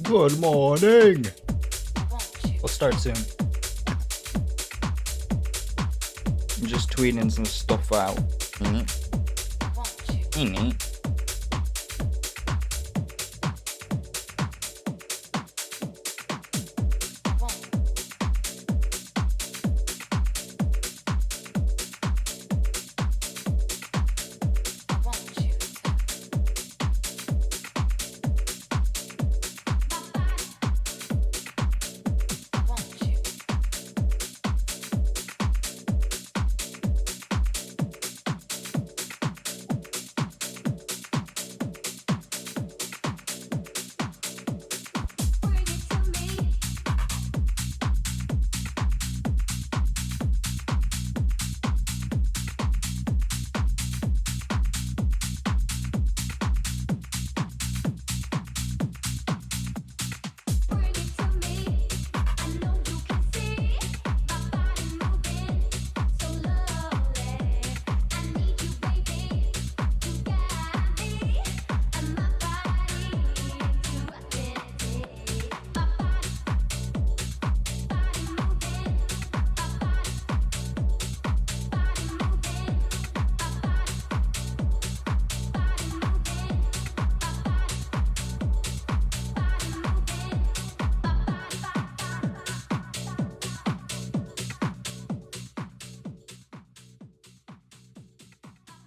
Good morning. We'll start soon. I'm just tweeting some stuff out.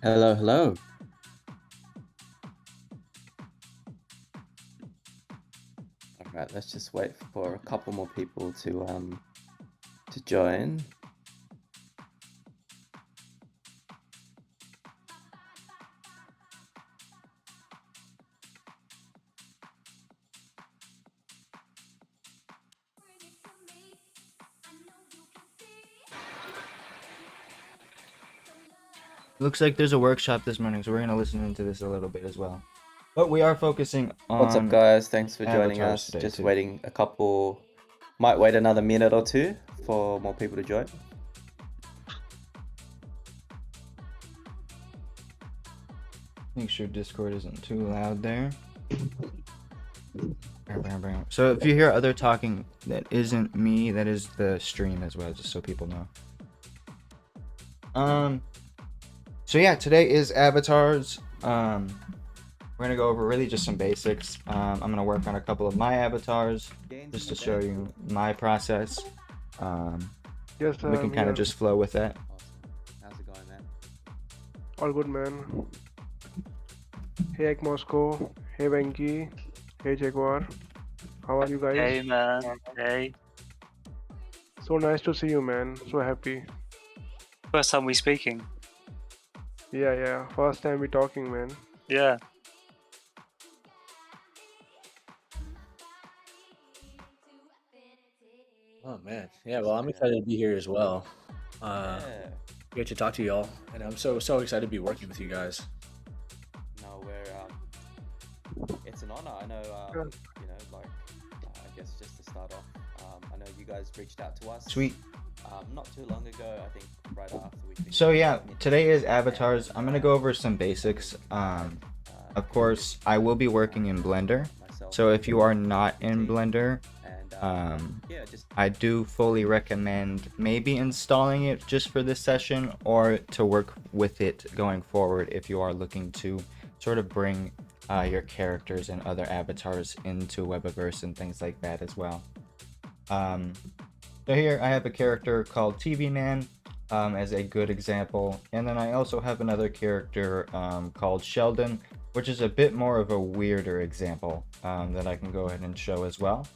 Hello. All right, let's just wait for a couple more people to join. Looks like there's a workshop this morning, so we're gonna listen into this a little bit as well. But we are focusing on. What's up, guys? Thanks for joining avatars us. today, Just too. waiting a couple. Might wait another minute or two for more people to join. Make sure Discord isn't too loud there. So if you hear other talking, that isn't me, that is the stream as well, just so people know. So yeah, today is avatars. We're gonna go over really just some basics. I'm gonna work on a couple of my avatars just to show you my process. Yes, We can kind of just flow with that. Awesome. How's it going, man? all good, man. Hey, Ike Moscow. Hey, Venki. Hey, Jaguar. How are you guys? Hey man, hey. So nice to see you, man. So happy. First time we speaking. Yeah. First time we talking, man. Yeah. Oh man, yeah. Well, I'm excited to be here as well. Yeah. Great to talk to y'all, and I'm so excited to be working with you guys. No, it's an honor. I know, Yeah. I guess just to start off, I know you guys reached out to us. Sweet. Not too long ago, I think right after we finished. So yeah, today is avatars. I'm gonna go over some basics. Of course, I will be working in Blender. So if you are not in Blender, I do fully recommend maybe installing it just for this session, or to work with it going forward if you are looking to sort of bring your characters and other avatars into Webaverse and things like that as well. So here I have a character called TV Man as a good example, and then I also have another character called Sheldon, which is a bit more of a weirder example that I can go ahead and show as well.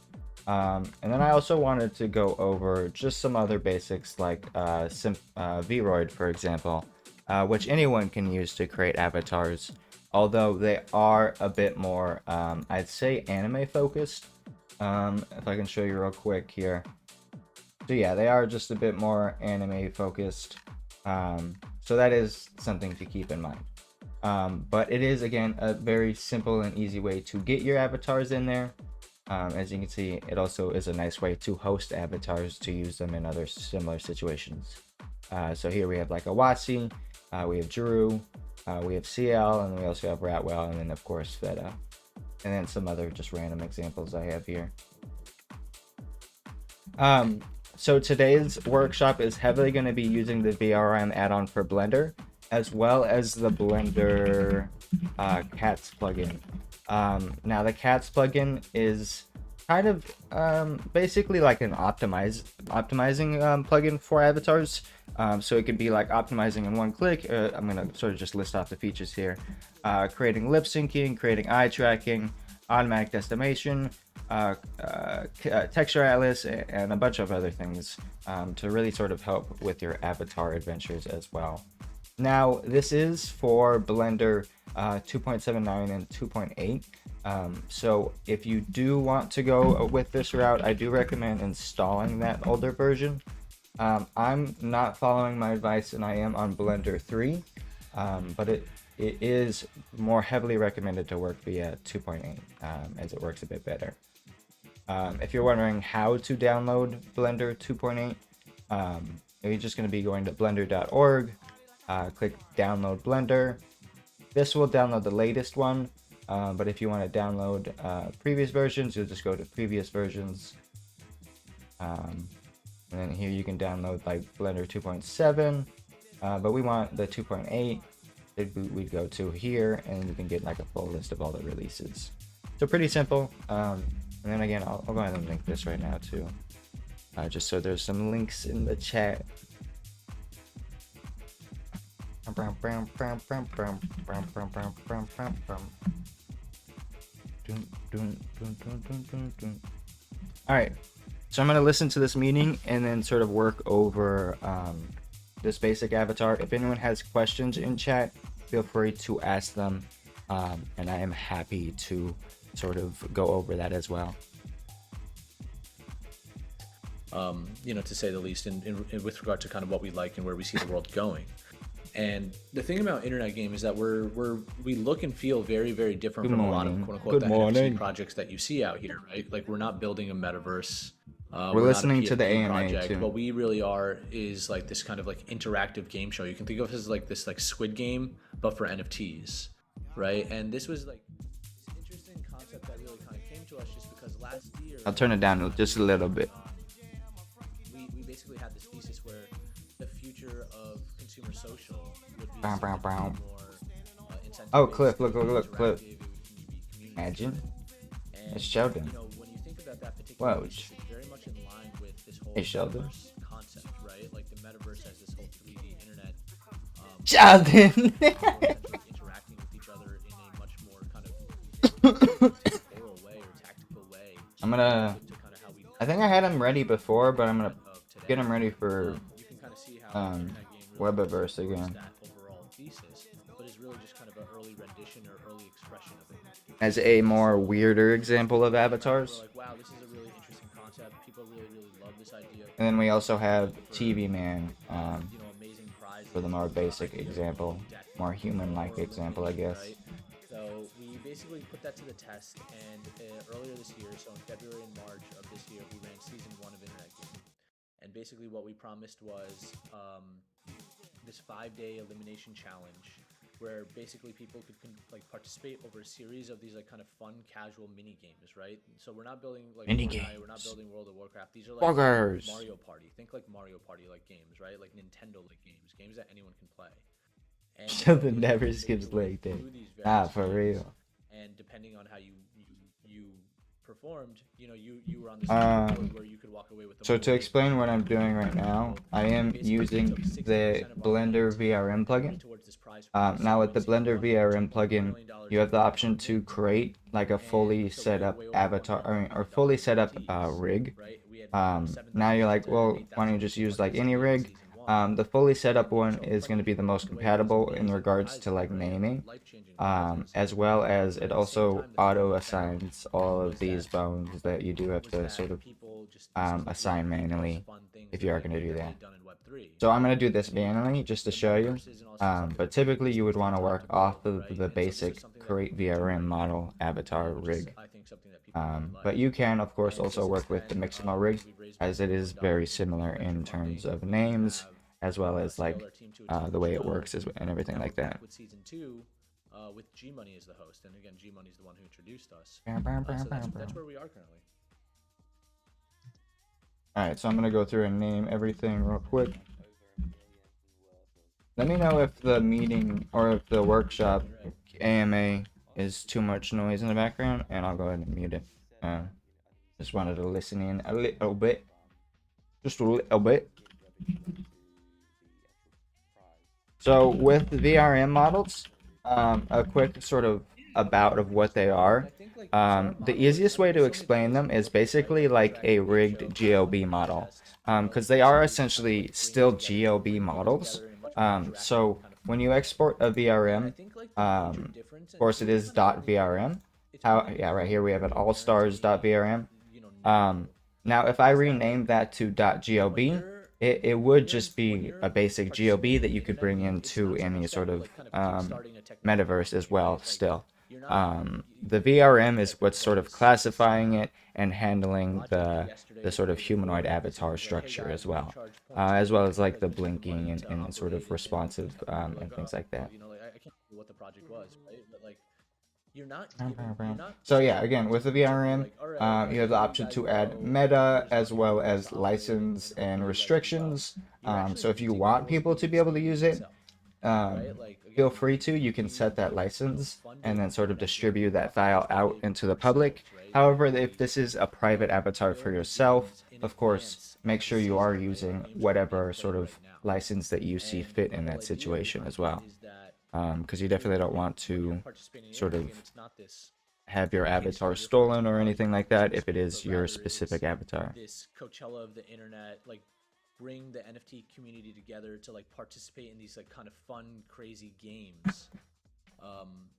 And then I also wanted to go over just some other basics like Vroid, for example, which anyone can use to create avatars, although they are a bit more, I'd say, anime focused. If I can show you real quick here. So yeah, they are just a bit more anime focused. So that is something to keep in mind. But it is, again, a very simple and easy way to get your avatars in there. As you can see, it also is a nice way to host avatars to use them in other similar situations. So here we have like Awasi, we have Drew, we have CL, and we also have Ratwell, and then of course Phetta. And then some other just random examples I have here. So today's workshop is heavily going to be using the VRM add-on for Blender, as well as the Blender Cats plugin. Now the Cats plugin is kind of basically like an optimizing plugin for avatars. So it could be like optimizing in one click. I'm going to sort of just list off the features here. Creating lip syncing, creating eye tracking, automatic destination, texture atlas, and a bunch of other things to really sort of help with your avatar adventures as well. Now, this is for Blender 2.79 and 2.8. So if you do want to go with this route, I do recommend installing that older version. I'm not following my advice, and I am on Blender 3, but it is more heavily recommended to work via 2.8 as it works a bit better. If you're wondering how to download Blender 2.8, you're just going to be going to blender.org, click download Blender. This will download the latest one, but if you want to download previous versions, you'll just go to previous versions. And then here you can download like Blender 2.7, but we want the 2.8. We'd go to here, and you can get like a full list of all the releases. So pretty simple. And then again, I'll go ahead and link this right now too, just so there's some links in the chat. All right, so I'm gonna listen to this meeting and then sort of work over this basic avatar. If anyone has questions in chat, feel free to ask them, and I am happy to sort of go over that as well. To say the least, in with regard to kind of what we like and where we see the world going. And the thing about internet game is that we look and feel very, very different from a lot of quote unquote the NFT projects that you see out here, right? Like we're not building a metaverse. We're listening to the PFP AMA project. too. What we really are is like this kind of like interactive game show. You can think of it as like this like Squid Game, but for NFTs, right? And this was like this interesting concept that really kind of came to us just because last year. I'll turn it down just a little bit. We basically had this thesis where the future of consumer social would be Bow, bow, bow. more Oh, Cliff, look, Cliff. Imagine. It's Sheldon. When you think about that particular Whoa. thesis, it's very much in line with this whole Hey, Sheldon. metaverse concept, right? Like the metaverse has this whole 3D internet. Sheldon. Interacting with each other in a much more kind of oral way or tactical way. I'm gonna. To kind of how we I think I had him ready before, but I'm gonna of today. get him ready for You can kind of see how the internet game really Webaverse again. that overall thesis, but is really just kind of an early rendition or early expression of it. As a more weirder example of We're avatars. like, wow, this is a really interesting concept. People really, really love this idea. And then we also have TV Man Amazing prizes. for the more basic example, more human-like example, I guess. Right? So we basically put that to the test, and earlier this year, so in February and March of this year, we ran season 1 of Internet Game. And basically what we promised was this 5-day elimination challenge where basically people could like participate over a series of these like kind of fun casual mini games, right? So we're not building like Mini Fortnite, we're not games. building World of Warcraft. These are like Buggers. Mario Party. Think like Mario Party like games, right? Like Nintendo like games that anyone can play. And Sheldon we never basically skips leg day. do these Ah, various for games, real. and depending on how you performed, you know, you were on this leaderboard where you could walk away with the So to most explain what I'm doing right people. now, I am Basically using took 60% the of our Blender wins VRM and put it plugin. towards this prize pool. So Now with in the season Blender one, we VRM took $1 plugin, million you have the in option to wins. create like a fully And so set up way over avatar, or fully set up rig. right? We had Now you're like, 7,000 to well, why don't you 8,000 just use like participate any in rig? season one. The fully set up one So is going to be the plenty of most people walked away with compatible in amazing regards to prizes, like right? naming, Life-changing prizes. as well as But it at the same also time, the thing auto we found assigns all was of these that bones that you do have was to that sort of people just assign love the manually most fun things if you are that going to do they that. had done in Web3. So I'm going to do And this manually just to the show you. metaverse isn't also something But that typically you would takes want to time work to build, off of right? the And so this was basic something that create we could do VRM right model avatar which is, rig. I think, something that people really like. But you can of course And also since work with the then, Emotionull rig, we've raised as more it than is $1 very million similar venture in terms funding. of We names, have as well as scaled like our team to a team the of way it 12. works and everything Now like we're that. back with season 2 with G Money as the host, and again, G Money is the one who introduced us. So that's where we are currently. Alright, so I'm going to go through and name everything real quick. Let me know if the meeting or if the workshop AMA is too much noise in the background, and I'll go ahead and mute it. Just wanted to listen in a little bit. Just a little bit. So with the VRM models, a quick sort of about of what they are. The easiest way to explain them is basically like a rigged GLB model, because they are essentially still GLB models. So when you export a VRM, of course it is .vrm. Yeah, right here we have it allstars.vrm. Now if I rename that to .glb, it would just be a basic GLB that you could bring into any sort of metaverse as well still. The VRM is what's sort of classifying it and handling the sort of humanoid avatar structure as well as like the blinking and sort of responsive and things like that. You know, like I can't remember what the project was, right? But like you're not so yeah, again with the VRM, you have the option to add meta as well as license and restrictions. So if you want people to be able to use it, feel free to. You can set that license and then sort of distribute that file out into the public. However, if this is a private avatar for yourself, of course, make sure you are using whatever sort of license that you see fit in that situation as well. Because you definitely don't want to sort of have your avatar stolen or anything like that if it is your specific avatar. This Coachella of the internet, like bring the NFT community together to like participate in these like kind of fun, crazy games,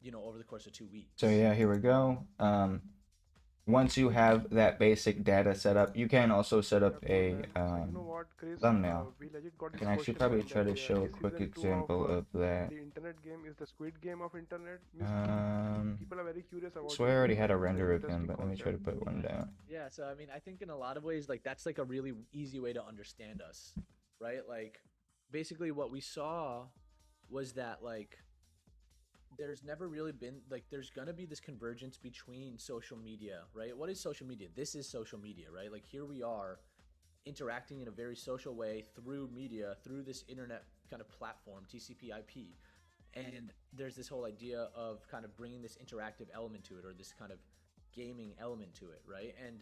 you know, over the course of 2 weeks. So yeah, here we go. Once you have that basic data set up, you can also set up a thumbnail. I can actually probably try to show a quick example of that. The internet game is the Squid Game of internet. People are very curious about. So I already had a render of him, but let me try to put one down. Yeah, so I mean, I think in a lot of ways, like that's like a really easy way to understand us, right? Like, basically, what we saw was that like there's never really been like there's gonna be this convergence between social media, right? What is social media? This is social media, right? Like here we are interacting in a very social way through media, through this internet kind of platform, TCP/IP. And there's this whole idea of kind of bringing this interactive element to it, or this kind of gaming element to it, right? And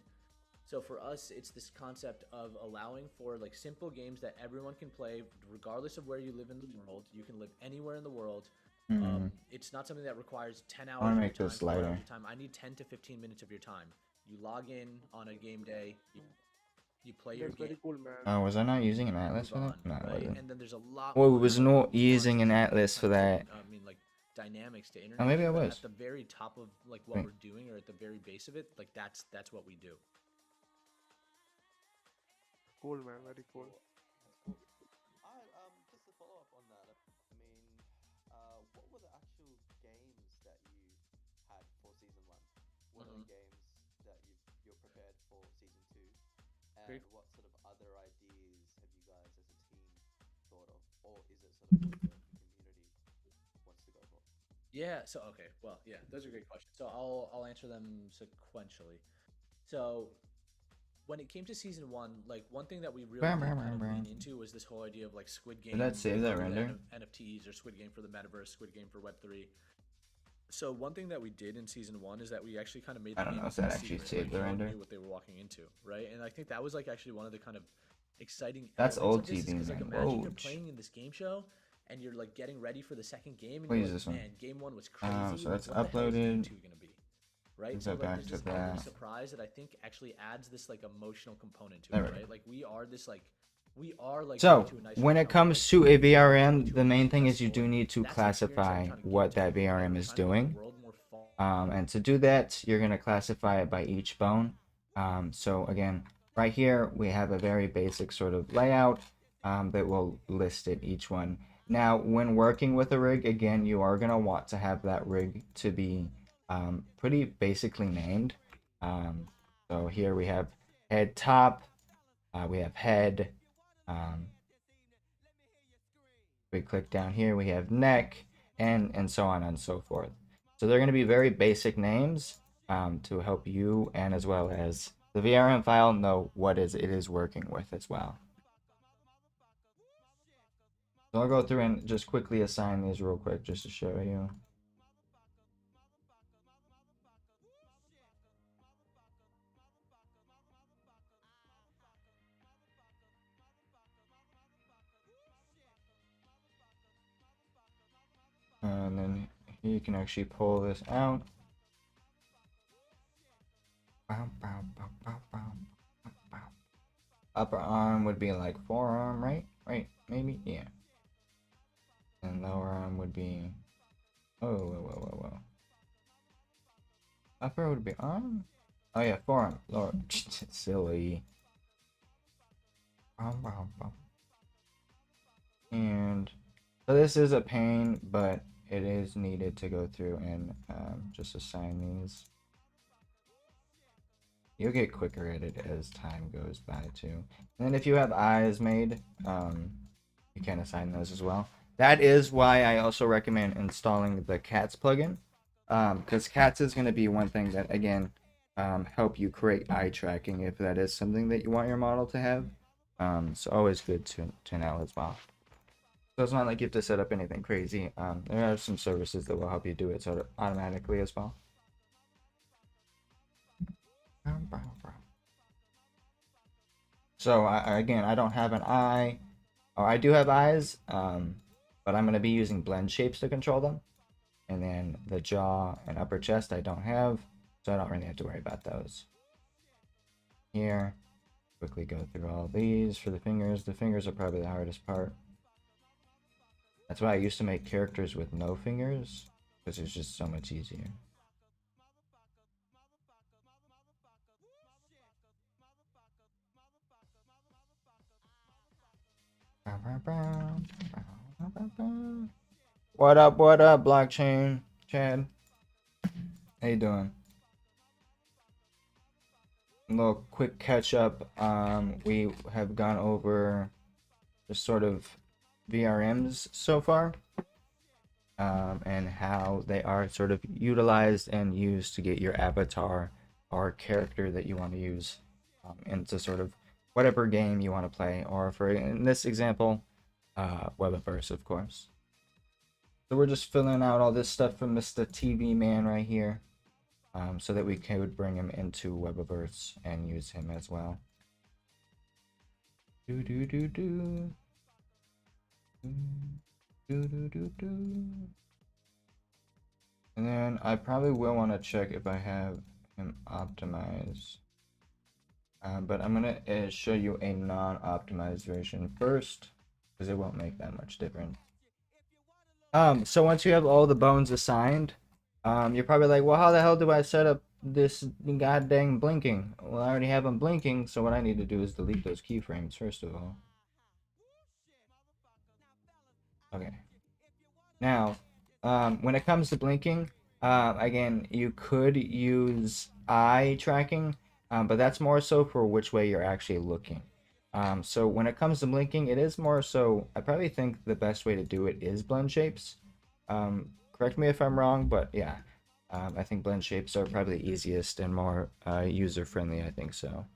so for us, it's this concept of allowing for like simple games that everyone can play regardless of where you live in the world. You can live anywhere in the world. It's not something that requires 10 hours of your time, 12 hours of your time. I need 10 to 15 minutes of your time. You log in on a game day, you play your game. Very cool, man. Oh, was I not using an atlas for that? No, I Right? wasn't. And then there's a lot Well, more it was kind not of using an nuances atlas for that. I mean, like dynamics to internet. Oh, maybe I but was. at the very top of like what we're doing, or at the very base of it, like that's what we do. Cool, man. Very cool. Just to follow up on that, I mean, what were the actual games that you had for season 1? What are the games that you're prepared for season 2? And what sort of other ideas have you guys as a team thought of, or is it sort of what the community wants to go for? Yeah. So okay. Well, yeah, those are great questions. So I'll answer them sequentially. So when it came to season 1, like one thing that we really kind of lean into was this whole idea of like Squid Game. Did that save that for the render? NFTs, or Squid Game for the Metaverse, Squid Game for Web3. So one thing that we did in season 1 is that we actually kind of made I the don't game know if a that actually secret. saved Like, the no one render. knew what they were walking into, right? And I think that was like actually one of the kind of exciting That's elements old of this, TV, because like man. imagine you're Whoa. playing in this game show and you're like getting ready for the second game and What you're is like, this one? man, game 1 was crazy. So like, that's what the hell is game uploaded. 2 gonna be? Right? Go So like back there's to this element of that. surprise that I think actually adds this like emotional component to There it, we go. right? Like we are like So going to a nice when it hotel, comes like, to a going VRM, to the a main nice thing is festival, you do like, need to that's the experience that I'm classify trying to give what to that people, right? VRM We're is trying to make the doing. world more fun. And to do that, you're going to classify it by each bone. So again, right here, we have a very basic sort of layout that will list it, each one. Now, when working with a rig, again, you are going to want to have that rig to be pretty basically named. So here we have head top, we have head. We click down here, we have neck, and so on and so forth. So they're going to be very basic names to help you and as well as the VRM file know what it is working with as well. So I'll go through and just quickly assign these real quick just to show you. And then you can actually pull this out. Upper arm would be like forearm, right? Right, maybe? Yeah. And lower arm would be... Oh, whoa. Upper would be arm? Oh yeah, forearm. Lower. Silly. And so this is a pain, but it is needed to go through and just assign these. You'll get quicker at it as time goes by too. And then if you have eyes made, you can assign those as well. That is why I also recommend installing the Cats plugin, because Cats is going to be one thing that, again, help you create eye tracking if that is something that you want your model to have. So always good to know as well. So it's not like you have to set up anything crazy. There are some services that will help you do it sort of automatically as well. So again, I don't have an eye, or I do have eyes, but I'm going to be using blend shapes to control them. And then the jaw and upper chest I don't have, so I don't really have to worry about those. Here, quickly go through all these for the fingers. The fingers are probably the hardest part. That's why I used to make characters with no fingers, because it's just so much easier. What up, blockchain Chad? How you doing? A little quick catch up. We have gone over the sort of VRMs so far, and how they are sort of utilized and used to get your avatar or character that you want to use into sort of whatever game you want to play, or for in this example, Webaverse, of course. So we're just filling out all this stuff from Mr. TV Man right here, so that we could bring him into Webaverse and use him as well. Do do do do. Do do do do. And then I probably will want to check if I have him optimized. But I'm going to show you a non-optimized version first, because it won't make that much difference. So once you have all the bones assigned, you're probably like, well, how the hell do I set up this goddamn blinking? Well, I already have them blinking, so what I need to do is delete those keyframes first of all. Okay. Now, when it comes to blinking, again, you could use eye tracking, but that's more so for which way you're actually looking. So when it comes to blinking, it is more so, I probably think the best way to do it is blend shapes. Correct me if I'm wrong, but yeah, I think blend shapes are probably the easiest and more user-friendly, I think so.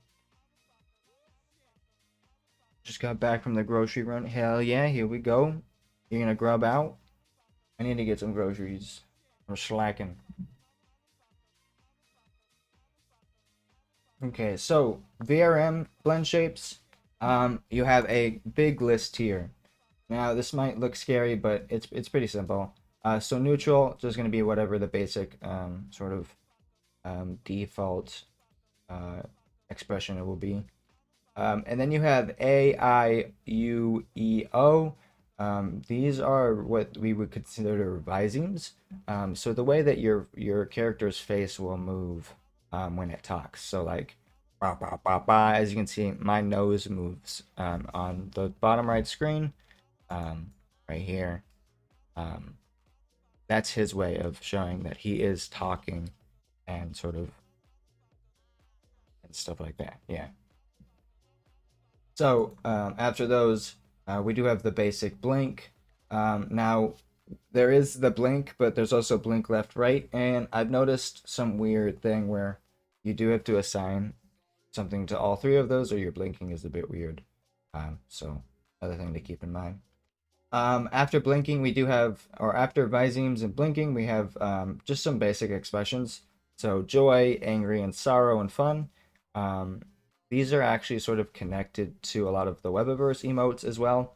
Just got back from the grocery run. Hell yeah, here we go. You're gonna grub out? I need to get some groceries. I'm slacking. Okay, so VRM blend shapes. You have a big list here. Now this might look scary, but it's pretty simple. So neutral just going to be whatever the basic sort of default expression it will be. And then you have A, I, U, E, O. These are what we would consider visemes. So the way that your character's face will move when it talks. So like, bah, bah, bah, bah, as you can see, my nose moves on the bottom right screen, right here. That's his way of showing that he is talking and sort of and stuff like that. Yeah. So after those, we do have the basic blink. Now, there is the blink, but there's also blink left, right. And I've noticed some weird thing where you do have to assign something to all three of those, or your blinking is a bit weird. So another thing to keep in mind. After blinking, we do have, or after visemes and blinking, we have just some basic expressions. So joy, angry, and sorrow and fun. These are actually sort of connected to a lot of the Webaverse emotes as well.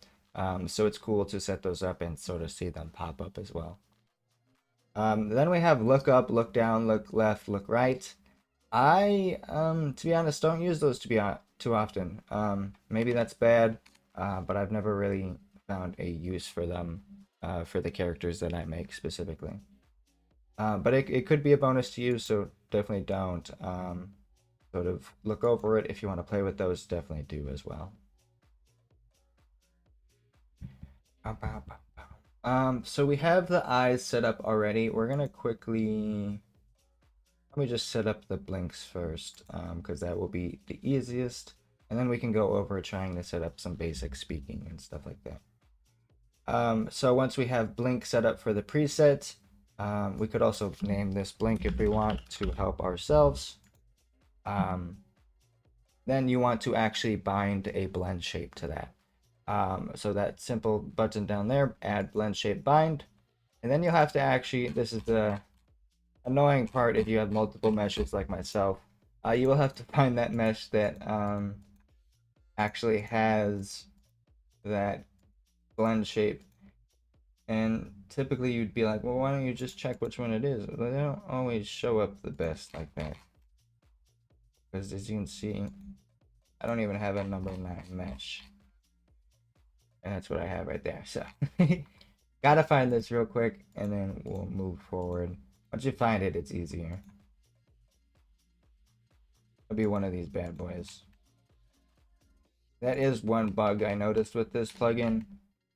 So it's cool to set those up and sort of see them pop up as well. Then we have look up, look down, look left, look right. I, to be honest, don't use those too often. Maybe that's bad, but I've never really found a use for them for the characters that I make specifically. But it could be a bonus to use, so definitely don't. Sort of look over it. If you want to play with those, definitely do as well. So we have the eyes set up already. We're gonna quickly, let me just set up the blinks first, because that will be the easiest. And then we can go over trying to set up some basic speaking and stuff like that. So once we have blink set up for the preset, we could also name this blink if we want to help ourselves. Then you want to actually bind a blend shape to that. So that simple button down there, add blend shape bind. And then you'll have to actually, this is the annoying part if you have multiple meshes like myself. You will have to find that mesh that actually has that blend shape. And typically you'd be like, well, why don't you just check which one it is? They don't always show up the best like that. Because as you can see, I don't even have a number 9 mesh. And that's what I have right there. So gotta find this real quick and then we'll move forward. Once you find it, it's easier. It'll be one of these bad boys. That is one bug I noticed with this plugin.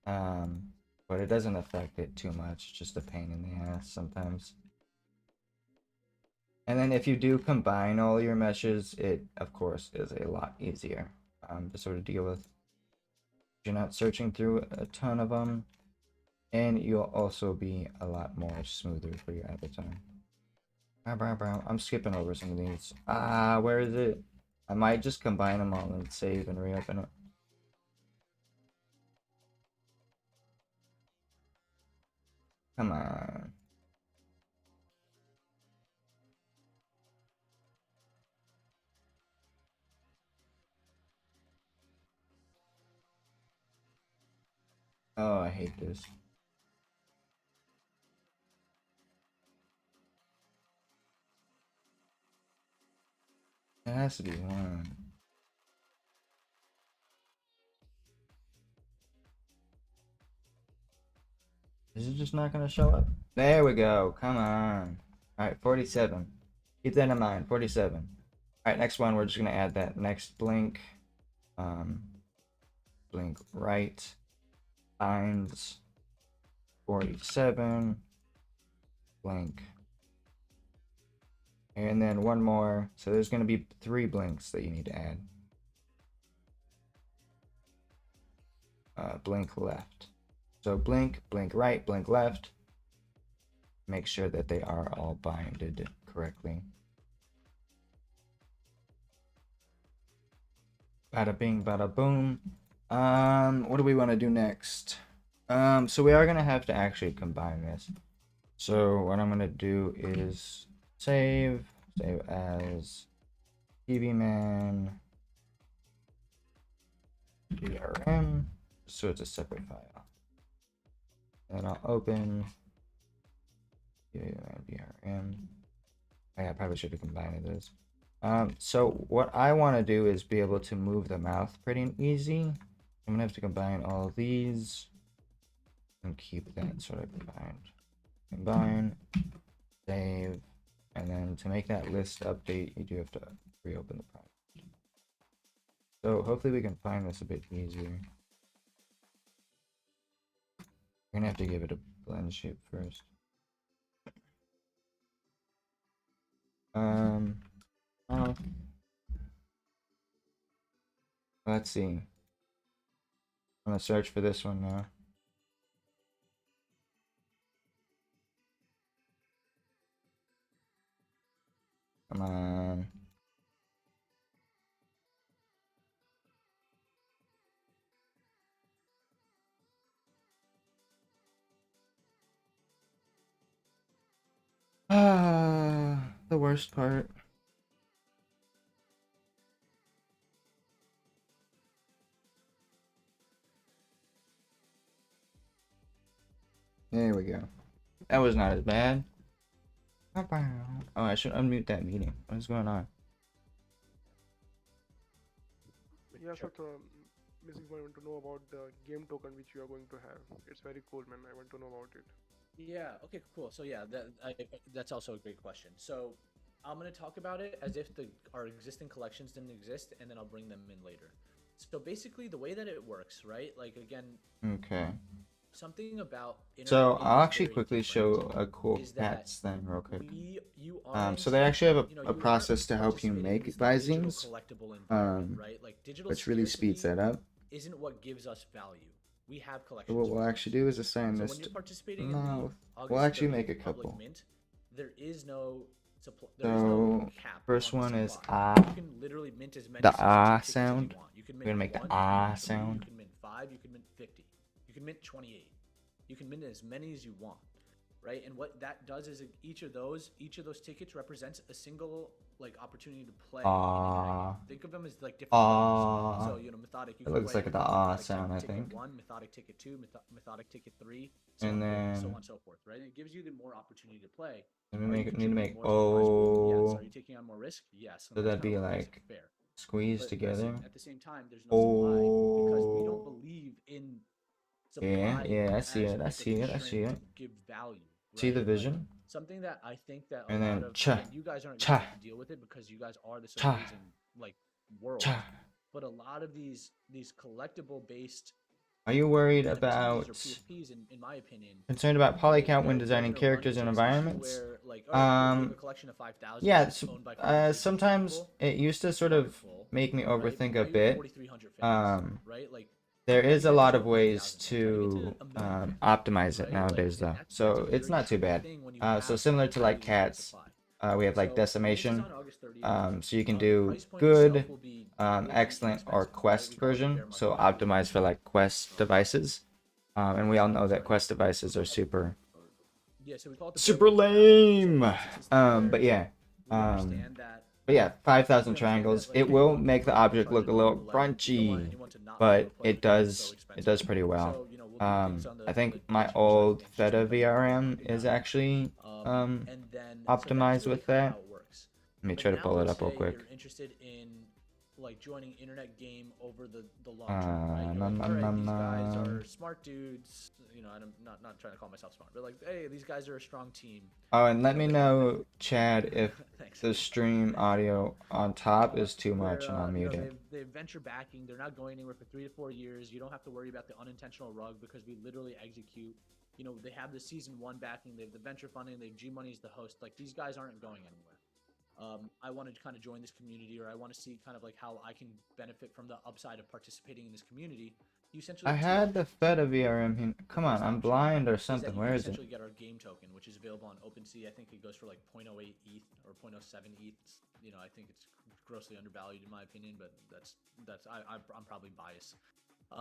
But it doesn't affect it too much. It's just a pain in the ass sometimes. And then if you do combine all your meshes, it of course is a lot easier to sort of deal with. You're not searching through a ton of them, and you'll also be a lot more smoother for your avatar. I'm skipping over some of these. Where is it? I might just combine them all and save and reopen it. Come on. Oh, I hate this. It has to be one. Is it just not gonna show up? There we go. Come on. Alright, 47. Keep that in mind. 47. Alright, next one, we're just gonna add that next blink. Blink right. Binds. 47. Blink. And then one more. So there's gonna be 3 blinks that you need to add. Blink left. So blink, blink right, blink left. Make sure that they are all binded correctly. Bada bing, bada boom. What do we want to do next? So we are gonna have to actually combine this. So what I'm gonna do is save as tvman DRM, so it's a separate file. And I'll open DRM. I probably should have combined those. So what I want to do is be able to move the mouth pretty easy. I'm gonna have to combine all of these and keep that sort of combined. Combine, save, and then to make that list update, you do have to reopen the project. So hopefully we can find this a bit easier. We're gonna have to give it a blend shape first. Oh, let's see. I'm gonna search for this one now. Come on. The worst part. There we go. That was not as bad. Oh, I should unmute that meeting. What is going on? Yeah, so basically I want to know about the game token which you are going to have. It's very cool, man. I want to know about it. Yeah. Okay. Cool. So yeah, that's also a great question. So I'm gonna talk about it as if our existing collections didn't exist, and then I'll bring them in later. So basically, the way that it works, right? Like again, Okay. something about So internet I'll games actually very quickly different show a cool is that cats thing real quick. you aren't, So they actually have you know, a you process are to help you participating in make this digital visings, collectible environment, right? Like digital which really speeds scarcity that up. isn't what gives us value. We have So collections. what we'll actually do is assign So this when you're to participating in mouth. the August We'll actually 30th make a public couple. mint, there is no there is no So cap first on the one is supply. You can literally mint as many the CCG tickets as sound. you want. You can We're mint gonna make one, the you can mint three, sound. you can mint 5, you can mint 50, you can mint 28. You can mint as many as you want, right? And what that does is each of those tickets represents a single like opportunity to play in internet game. Think of them as like different levels. So methodic. You It can looks play like the methodic sound, I ticket think. 1, methodic ticket 2, methodic ticket 3, so And on, then so on and so forth, right? And it gives you the more opportunity to play. we Are you need to contributing make more to the prize pool? Yes. oh. Are you taking on more risk? Yes. So And that'd that's kind be of what makes like it fair. squeezed But together. listen, at the same time, there's no supply because we don't believe in supply Yeah, I see as it. I like a see it. I see constraint it. to give value. See the Right? vision? Like, something that I think that a And lot then of cha, again, you guys aren't cha, gonna have to deal with it because you guys are this cha, amazing like world. cha. But a lot of these collectible based Are you worried NFTs about or PFPs, in my opinion, concerned about poly count when they're designing gonna run characters into and this issue environments? where like, all right, cool, you have a collection of 5,000 Yeah, that's owned by 4,300 sometimes people. it used to sort of Wonderful, make me right? But overthink now a you have bit. 4,300 fans, right? Like There now is you a get lot to of ways 100,000 fans. Now you get to to 1 million fans, optimize it right? nowadays, Like, and though. that's So a it's very not too tricky bad. thing when you So have similar such to a like highly limited cats, supply. we have like So the mint is decimation. on August 30th. So you can The do price point good, itself will be definitely excellent, or inexpensive, right? quest We call it the version. bear market So value. optimized for like quest devices. And we all know that quest devices are super Yeah, so we call it the bear super market value. lame. So in this instance But yeah. we understand that But yeah, 5,000 we understand triangles. that, like, It hey, will look, make the we're not object look a charging little people, like, we don't want crunchy, anyone to not be able but to play it because it's so does expensive. pretty well. So, we'll do things on the I think cheap my side of old things just Phetta because of the VRM market is value. actually And then so that's optimized really with kind of that. how it works. Let me But try to now pull it let's up real say quick. you're interested in like joining internet game over the long term, right? You're like, all right, these guys are smart dudes. I'm not trying to call myself smart, but like, hey, these guys are a strong team. Oh, and let me they're know, Chad, if Thanks. the stream audio on top is too much, and I'll mute it. They have venture backing. They're not going anywhere for 3 to 4 years. You don't have to worry about the unintentional rug because we literally execute. They have the season 1 backing. They have the venture funding. They have G Money as the host. Like, these guys aren't going anywhere. I want to kind of join this community, or I want to see kind of like how I can benefit from the upside of participating in this community. You essentially I had the Phetta VRM here. Come on, I'm blind or something. Where is it? Essentially get our game token, which is available on OpenSea. I think it goes for like 0.08 ETH or 0.07 ETH. I think it's grossly undervalued in my opinion, but I'm probably biased.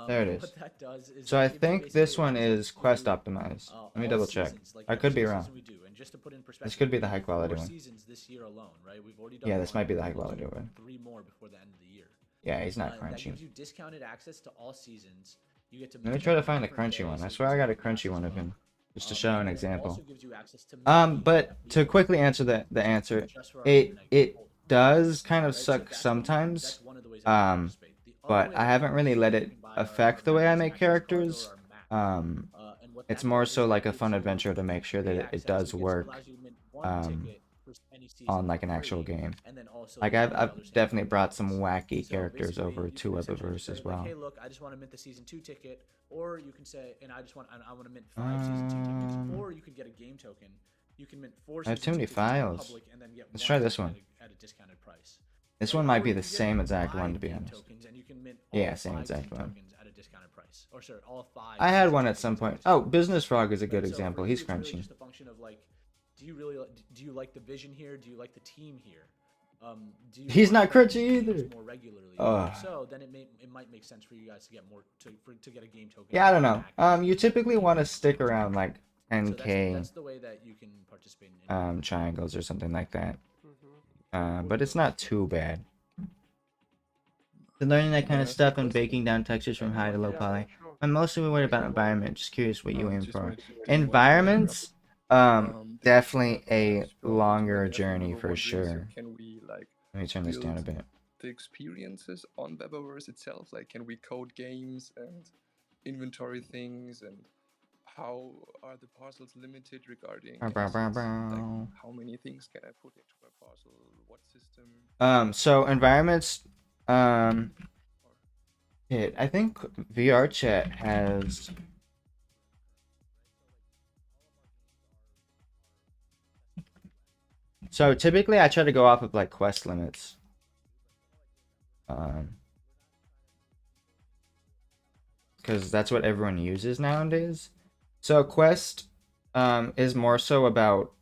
There it is. What that does is So that I gives you think basically this one access is quest to, optimized. Let me all double check. seasons, like I every could be single wrong. season we do. And just to put in perspective, This could be we the did high quality 4 one. seasons this year alone, right? We've already done Yeah, this one, might be the and high we'll quality do one. 3 more before the end of the year. Yeah, he's not That crunchy. gives you discounted access to all seasons. You get to Let me mint try to on find the different crunchy one. days, I so you swear can I got take a up the crunchy pass one as of well. him, just to show And an then it example. also gives you access to mint But to quickly answer the answer, it does kind of suck sometimes. That's one of the ways that you participate. The other But way I that haven't works really is let you it can buy affect the way I members make access card or characters. our map. And what It's that more does so is that like a gives fun you adventure to make sure free that it access. does So it work allows you to mint one ticket for any season on like for an actual free, game. and then also Like the I've 100 other definitely standalone brought some tickets. wacky So characters basically, over you to can essentially Webaverse just say as like, well. hey, look, I just want to mint the season 2 ticket, or you can say, and I want to mint 5 season 2 tickets, or you could get a game token. You can mint 4 I have season too many 2 tickets in files. public, and then get Let's one try this ticket one. at a discounted price. This Right? one might Or be you the can get same exact 5 one, to be game honest. tokens, and you can mint all Yeah, same 5 exact season one. tokens at a discounted price. Or sorry, all 5. I had season one two at some tokens at a point. Oh, discounted Business price. Frog is a good Right? So for example. you, He's it's really crunchy. just a function of like, do you like the vision here? Do you like the team here? Do you He's wanna not play these crunchy games either. more regularly? Ugh. If so, then it might make sense for you guys to get more to get a game token. Yeah, I don't know. package. You typically want to stick around like So 10K that's the way that you can participate in triangles or something like that. Mm-hmm. But it's not too bad. So learning that kind of stuff and breaking down textures from high to low Yeah, poly. sure. I'm mostly worried about environment. Just curious what you aim Just for. wanted to know one Environments, definitely a longer Definitely journey number for one game, so sure. can we like Let me turn this down a build bit. the experiences on Webaverse itself? Like, can we code games and inventory things, and how are the parcels limited regarding assets? Like, how many things can I put into my parcel? What system? So environments, I think VR chat has. So typically I try to go off of like quest limits. Because that's what everyone uses nowadays. So quest is more so about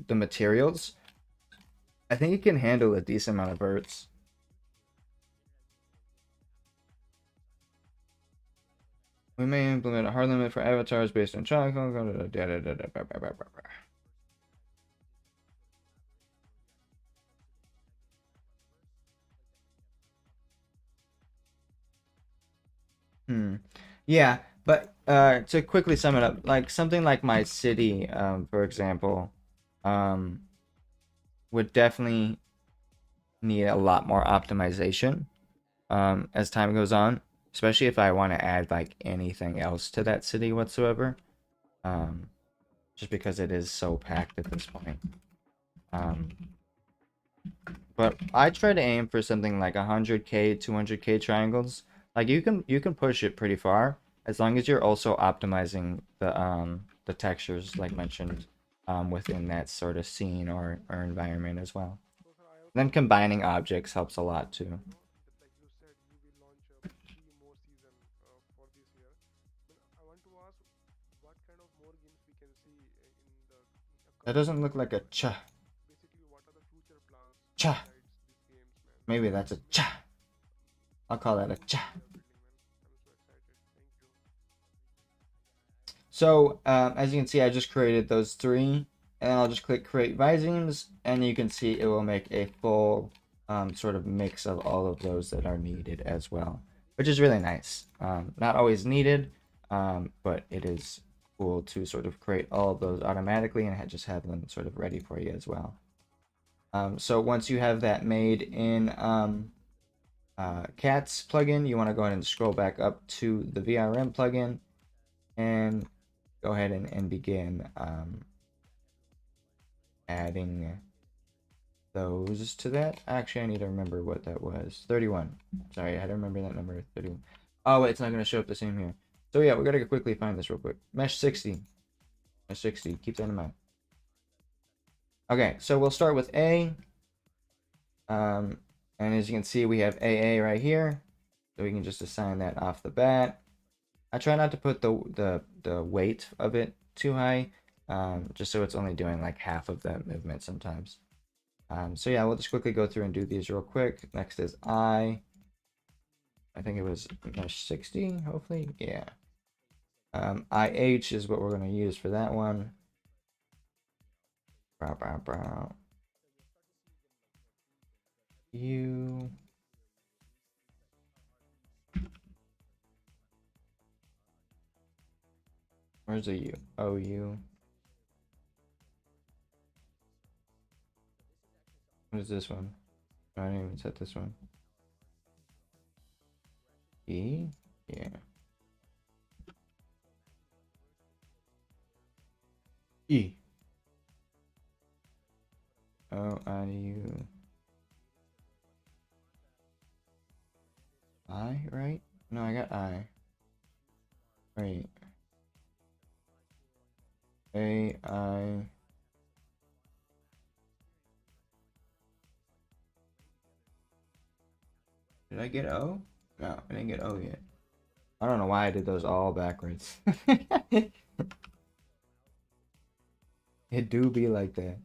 the materials. I think it can handle a decent amount of verts. We may implement a hard limit for avatars based on triangle. Yeah, but to quickly sum it up, like something like my city, for example, would definitely need a lot more optimization as time goes on, especially if I want to add like anything else to that city whatsoever, just because it is so packed at this point. But I try to aim for something like 100K, 200K triangles. Like you can push it pretty far as long as you're also optimizing the textures like mentioned within that sort of scene or environment as well. So, sir, I Then also combining objects helps a lot too. that, like you said, you will launch 3 more season for this year. But I want to ask, what kind of more games we can see in the That upcoming doesn't look season? like a cha. Basically, what are the future plans Cha. besides these games, man? Maybe that's a cha. I'll call that a cha. We are building, man. I'm so excited. Thank you. So as you can see, I just created those 3, and I'll just click create Visemes, and you can see it will make a full sort of mix of all of those that are needed as well, which is really nice. Not always needed, but it is cool to sort of create all of those automatically and just have them sort of ready for you as well. So once you have that made in Cats plugin, you want to go ahead and scroll back up to the VRM plugin and go ahead and begin adding those to that. Actually, I need to remember what that was. 31. Sorry, I had to remember that number. 31. Oh, wait, it's not going to show up the same here. So yeah, we got to quickly find this real quick. Mesh 60. Mesh 60. Keep that in mind. Okay, so we'll start with A. And as you can see, we have AA right here. So we can just assign that off the bat. I try not to put the weight of it too high, just so it's only doing like half of that movement sometimes. So yeah, we'll just quickly go through and do these real quick. Next is I. I think it was mesh 60, hopefully. Yeah. IH is what we're going to use for that one. Brow, brow, brow. U. Where's the U? Oh, U. What is this one? I didn't even set this one. E? Yeah. E. O, I, U. I, right? No, I got I. Wait. A, I. Did I get O? No, I didn't get O yet. I don't know why I did those all backwards. It do be like that.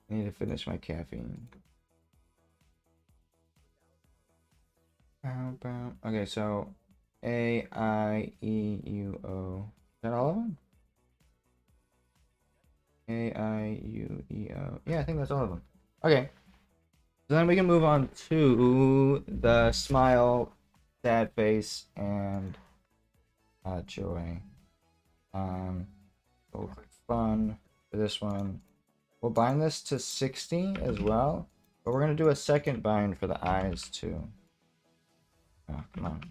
I need to finish my caffeine. Okay, so A, I, E, U, O. Is that all of them? A, I, U, E, O. Yeah, I think that's all of them. Okay. So then we can move on to the smile, sad face, and joy. So fun for this one. We'll bind this to 60 as well, but we're gonna do a second bind for the eyes too. Oh, come on.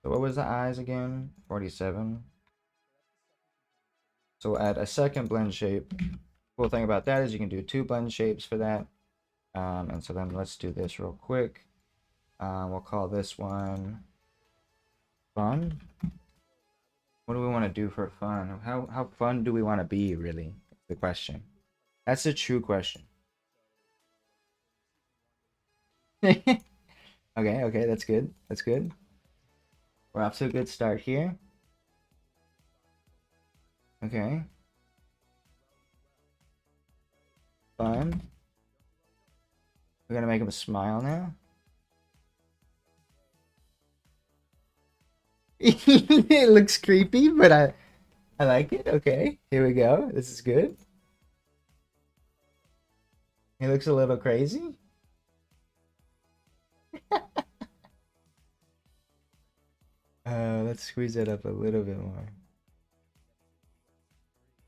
So what was the eyes again? 47. So we'll add a second blend shape. Cool thing about that is you can do 2 blend shapes for that. And so then let's do this real quick. We'll call this one fun. What do we want to do for fun? How fun do we want to be, really? The question. That's the true question. Okay, that's good. That's good. We're off to a good start here. Okay. Fun. We're gonna make him smile now. It looks creepy, but I like it. Okay, here we go. This is good. He looks a little crazy. Let's squeeze it up a little bit more.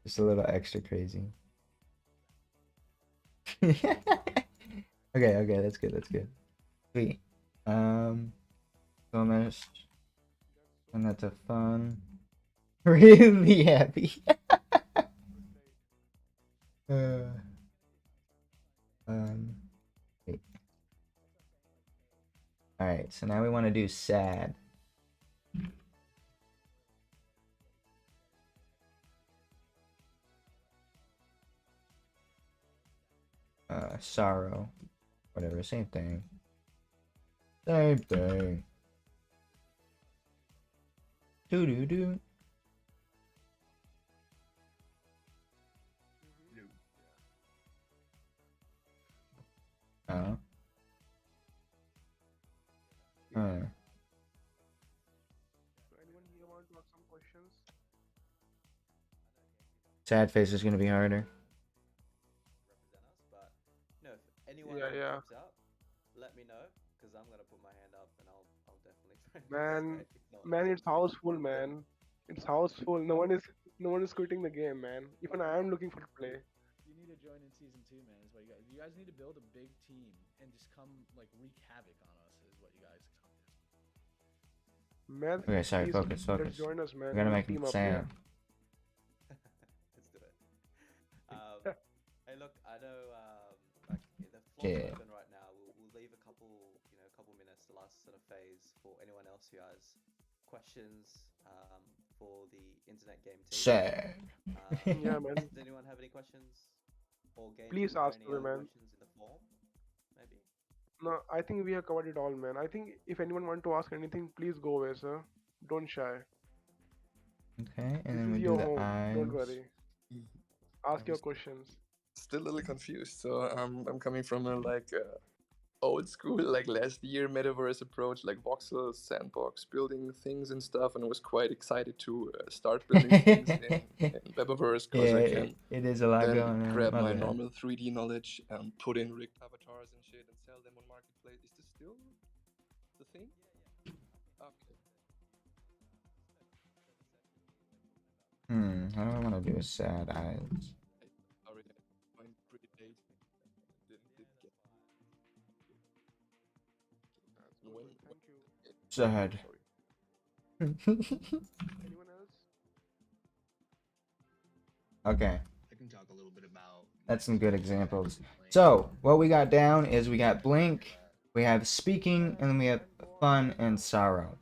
Just a little extra crazy. Okay, that's good. That's good. Sweet. So much. And that's a fun. Really happy. Wait. All right. So now we want to do sad. Sorrow. Whatever. Same thing. Same thing. Do do do. Oh. So anyone here want to ask some questions? Sad face is gonna be harder. Represent us, but no, if anyone Yeah. pops out, let me know because I'm gonna put my hand up and I'll definitely try and Man, participate. If not, man, it's house full, man. It's house full. No one is quitting the game, man. Even I am looking for play. You need to join in season 2, man. Is what you guys need to build a big team and just come like wreak havoc on us. Is what you guys come do. Man, Okay, sorry. please, Focus. let's Focus. join us, man. We're gonna We'll make him team up, sad. let's do it. Hey, look, I know like the floor's Yeah. open right now. We'll leave a couple minutes, the last sort of phase, for anyone else who has questions for the internet game team. Sad. Yeah, man. Does anyone have any questions or game Please team, or ask any me, other man. questions in the form? Maybe. No, I think we have covered it all, man. I think if anyone want to ask anything, please go away, sir. Don't shy. Okay, and This then is we your do the home. eyes. Don't worry. Ask I'm your questions. still a little confused. So I'm coming from a like old school, like last year Metaverse approach, like voxel sandbox building things and stuff, and I was quite excited to start building things in Webaverse because Yeah, I can it is a lot then going on. grab My my bad. normal 3D knowledge and put in rigged avatars and shit and sell them on marketplace. Is this still the thing? Okay. How do I want to do a sad eyes? I already joined pretty late. Didn't get when Thank you. Sad. Sorry. Anyone else? Okay. I can talk a little bit about. That's some good examples. So, what we got down is we got blink, we have speaking, and then we have fun and sorrow.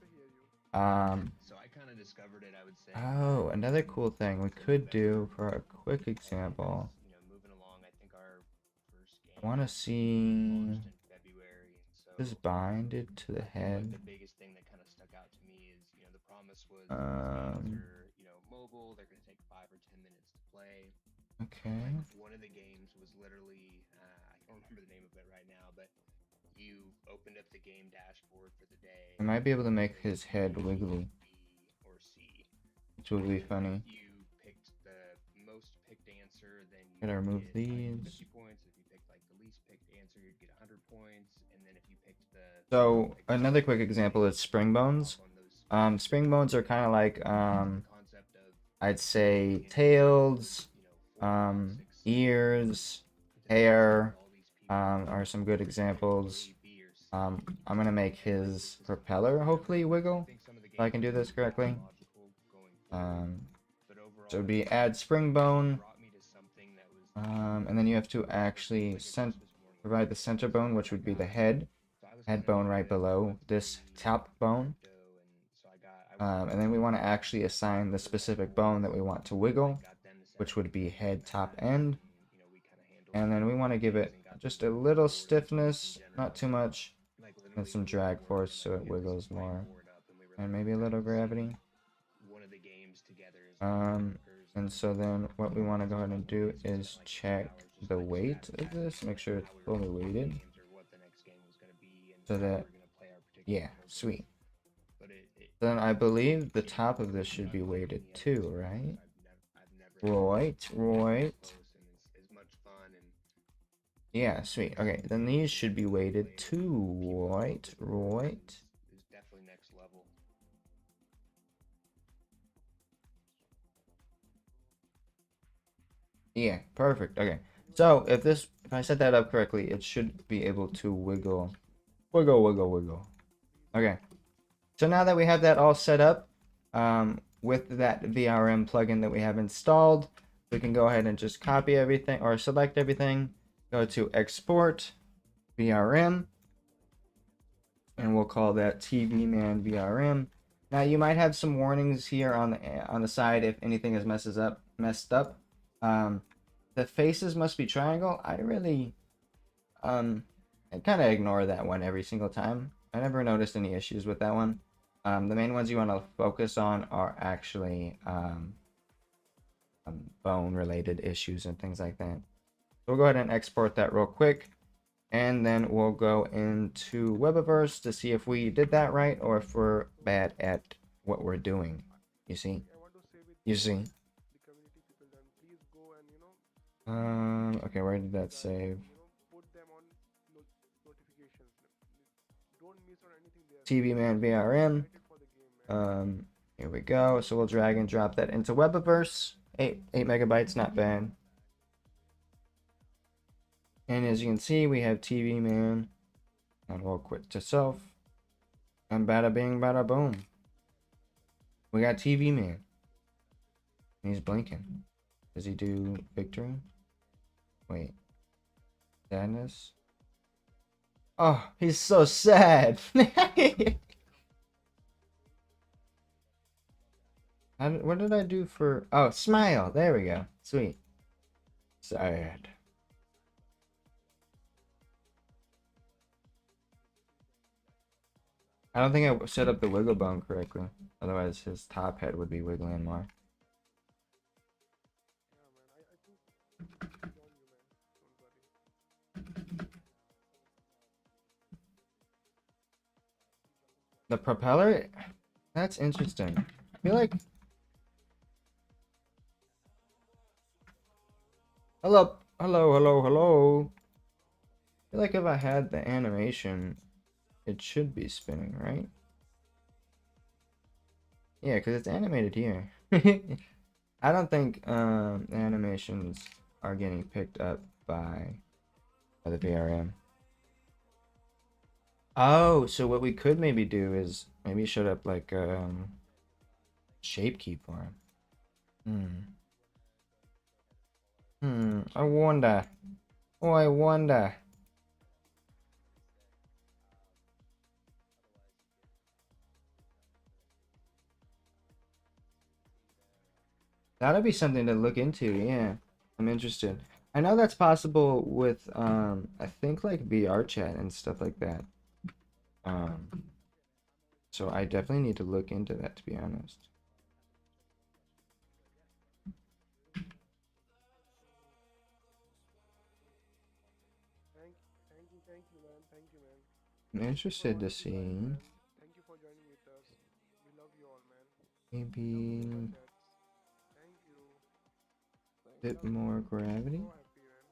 So I kind of discovered it, I would say. Oh, another cool thing we could do for a quick example. You know, moving along, I think our first game. I want to see launched in February, and so this binded to the head. the biggest thing that kind of stuck out to me is, you know, the promise was these games are, you know, mobile. They're going to take 5 or 10 minutes to play. Okay. Like one of the games was literally, I don't remember the name of it right now, but you opened up the game dashboard for the day. I might be able to make his head wiggly, B or C, which would be funny. If you picked the most picked answer, then you Gotta remove get like these. 50 points. If you picked like the least picked answer, you'd get 100 points. And then if you picked the So another quick example is spring bones. Spring bones are kind of like I'd say tails, ears, hair, are some good examples. I'm gonna make his propeller hopefully wiggle, if I can do this correctly. So it would be add spring bone, and then you have to actually provide the center bone, which would be the head bone right below this top bone. And then we want to actually assign the specific bone that we want to wiggle, which would be head top end. And then we want to give it just a little stiffness, not too much, and some drag force so it wiggles more, and maybe a little gravity. And so then what we want to go ahead and do is check the weight of this, make sure it's fully weighted, so that, yeah, sweet. Then I believe the top of this should be weighted too, right? Right. Yeah, sweet. Okay, then these should be weighted too, right? Is definitely next level. Yeah, perfect. Okay, so if I set that up correctly, it should be able to wiggle. Okay, so now that we have that all set up, with that VRM plugin that we have installed, we can go ahead and just copy everything or select everything, go to export VRM, and we'll call that TV Man VRM. Now you might have some warnings here on the side if anything is messed up. The faces must be triangle. I really I kind of ignore that one every single time. I never noticed any issues with that one. The main ones you want to focus on are actually bone related issues and things like that. So we'll go ahead and export that real quick, and then we'll go into Webaverse to see if we did that right or if we're bad at what we're doing. You see? You see? Okay, where did that save? TV Man VRM. Here we go. So we'll drag and drop that into Webaverse. 8 megabytes, not bad. And as you can see, we have TV Man, and we'll quit to self, and bada bing, bada boom. We got TV Man. And he's blinking. Does he do victory? Wait. Sadness? Oh, he's so sad. What did I do for... Oh, smile. There we go. Sweet. Sad. I don't think I set up the wiggle bone correctly. Otherwise, his top head would be wiggling more. The propeller? That's interesting. I feel like... Hello, hello, hello, hello. I feel like if I had the animation, it should be spinning, right? Yeah, because it's animated here. I don't think animations are getting picked up by the VRM. Oh, so what we could maybe do is maybe shut up like shape key for him. I wonder. Oh, I wonder. That'll be something to look into, yeah. I'm interested. I know that's possible with I think like VR chat and stuff like that. Um so I definitely need to look into that, to be honest. Thank you, man. Thank you, man. I'm interested to see Thank you for joining with us. We love you all, man. maybe Super chats. Thank you. a bit more gravity. So happy, man.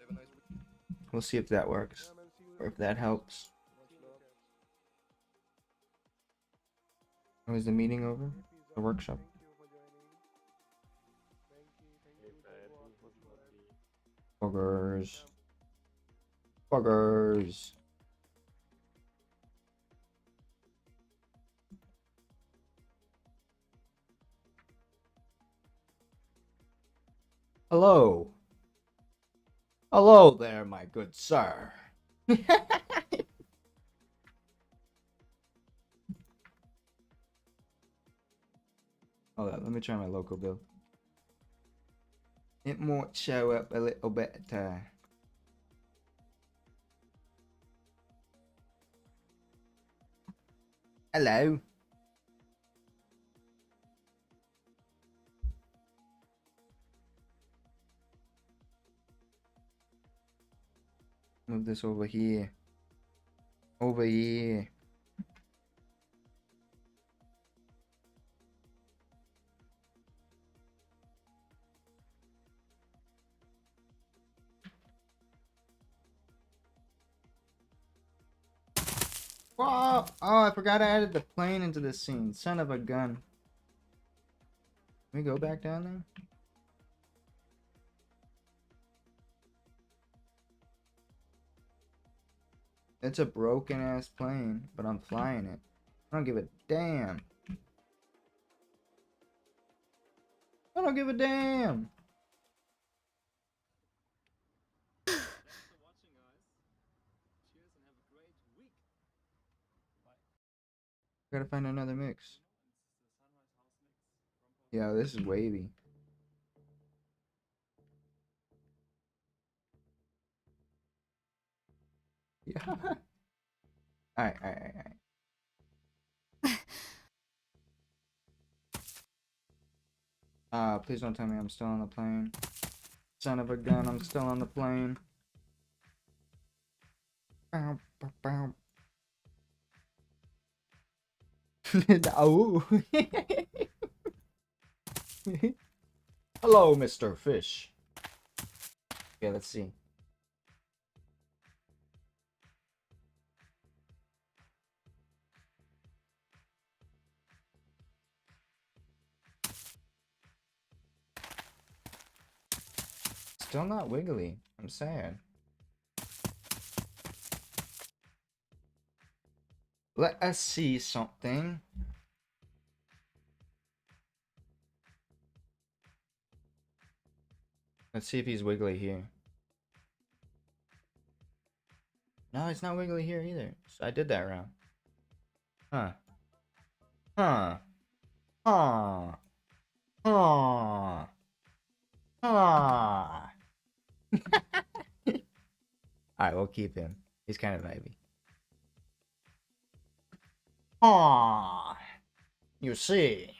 Have a nice week. We'll see if that works Yeah, man. See you. or if that helps. Much See you in the love. chats. Oh, is the meeting over? Hey, Pizza. The workshop? Thank you for joining. Thank you. Thank you, Jaguar, for joining. Buggers. Yeah, Buggers. Hello. Hello there, my good sir. Hold on, let me try my local build. It might show up a little bit. Hello. Move this over here. Over here. Whoa! Oh, I forgot I added the plane into this scene. Son of a gun. Can we go back down there? It's a broken ass plane, but I'm flying it. I don't give a damn. I don't give a damn. Gotta find another mix. Yeah, this is wavy. Yeah. Alright. Please don't tell me I'm still on the plane. Son of a gun, I'm still on the plane. Bow, bow, bow. Oh. Hello, Mr. Fish. Okay, let's see. Still not wiggly. I'm sad. Let us see something. Let's see if he's wiggly here. No, it's not wiggly here either. So I did that wrong. Huh. Huh. Huh. Huh. Huh. Alright, we'll keep him. He's kind of vibey. Huh. You see.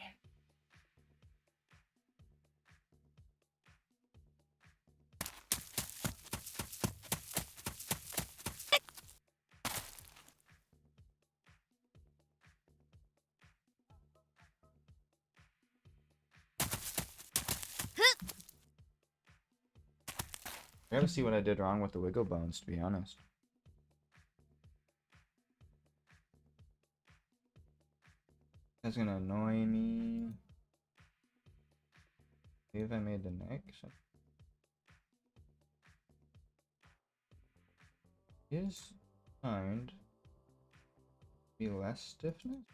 gotta see what I did wrong with the wiggle bones, to be honest. That's gonna annoy me. Maybe if I made the neck. Is kind be less stiffness?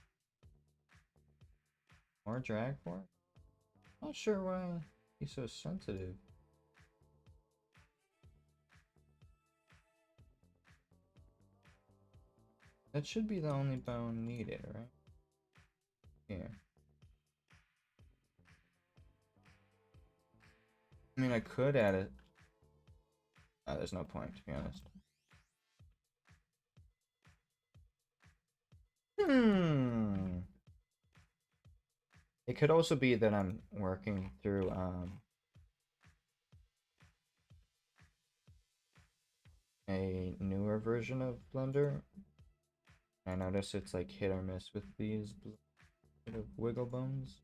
More drag force? Not sure why he's so sensitive. That should be the only bone needed, right? Yeah. I mean, I could add it. There's no point, to be honest. It could also be that I'm working through a newer version of Blender. I notice it's like hit or miss with these sort of wiggle bones.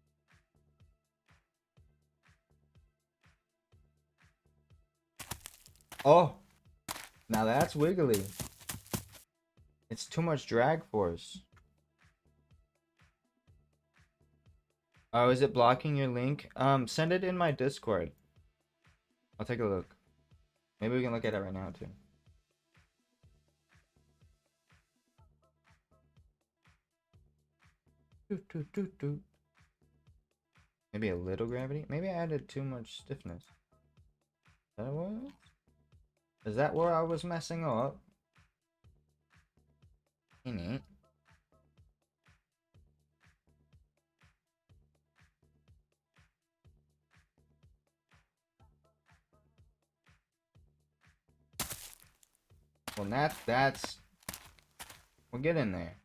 Oh, now that's wiggly. It's too much drag force. Oh, is it blocking your link? Send it in my Discord. I'll take a look. Maybe we can look at it right now too. Maybe a little gravity? Maybe I added too much stiffness. Is that what? Is that where I was messing up? Neat. Well, that's we'll get in there.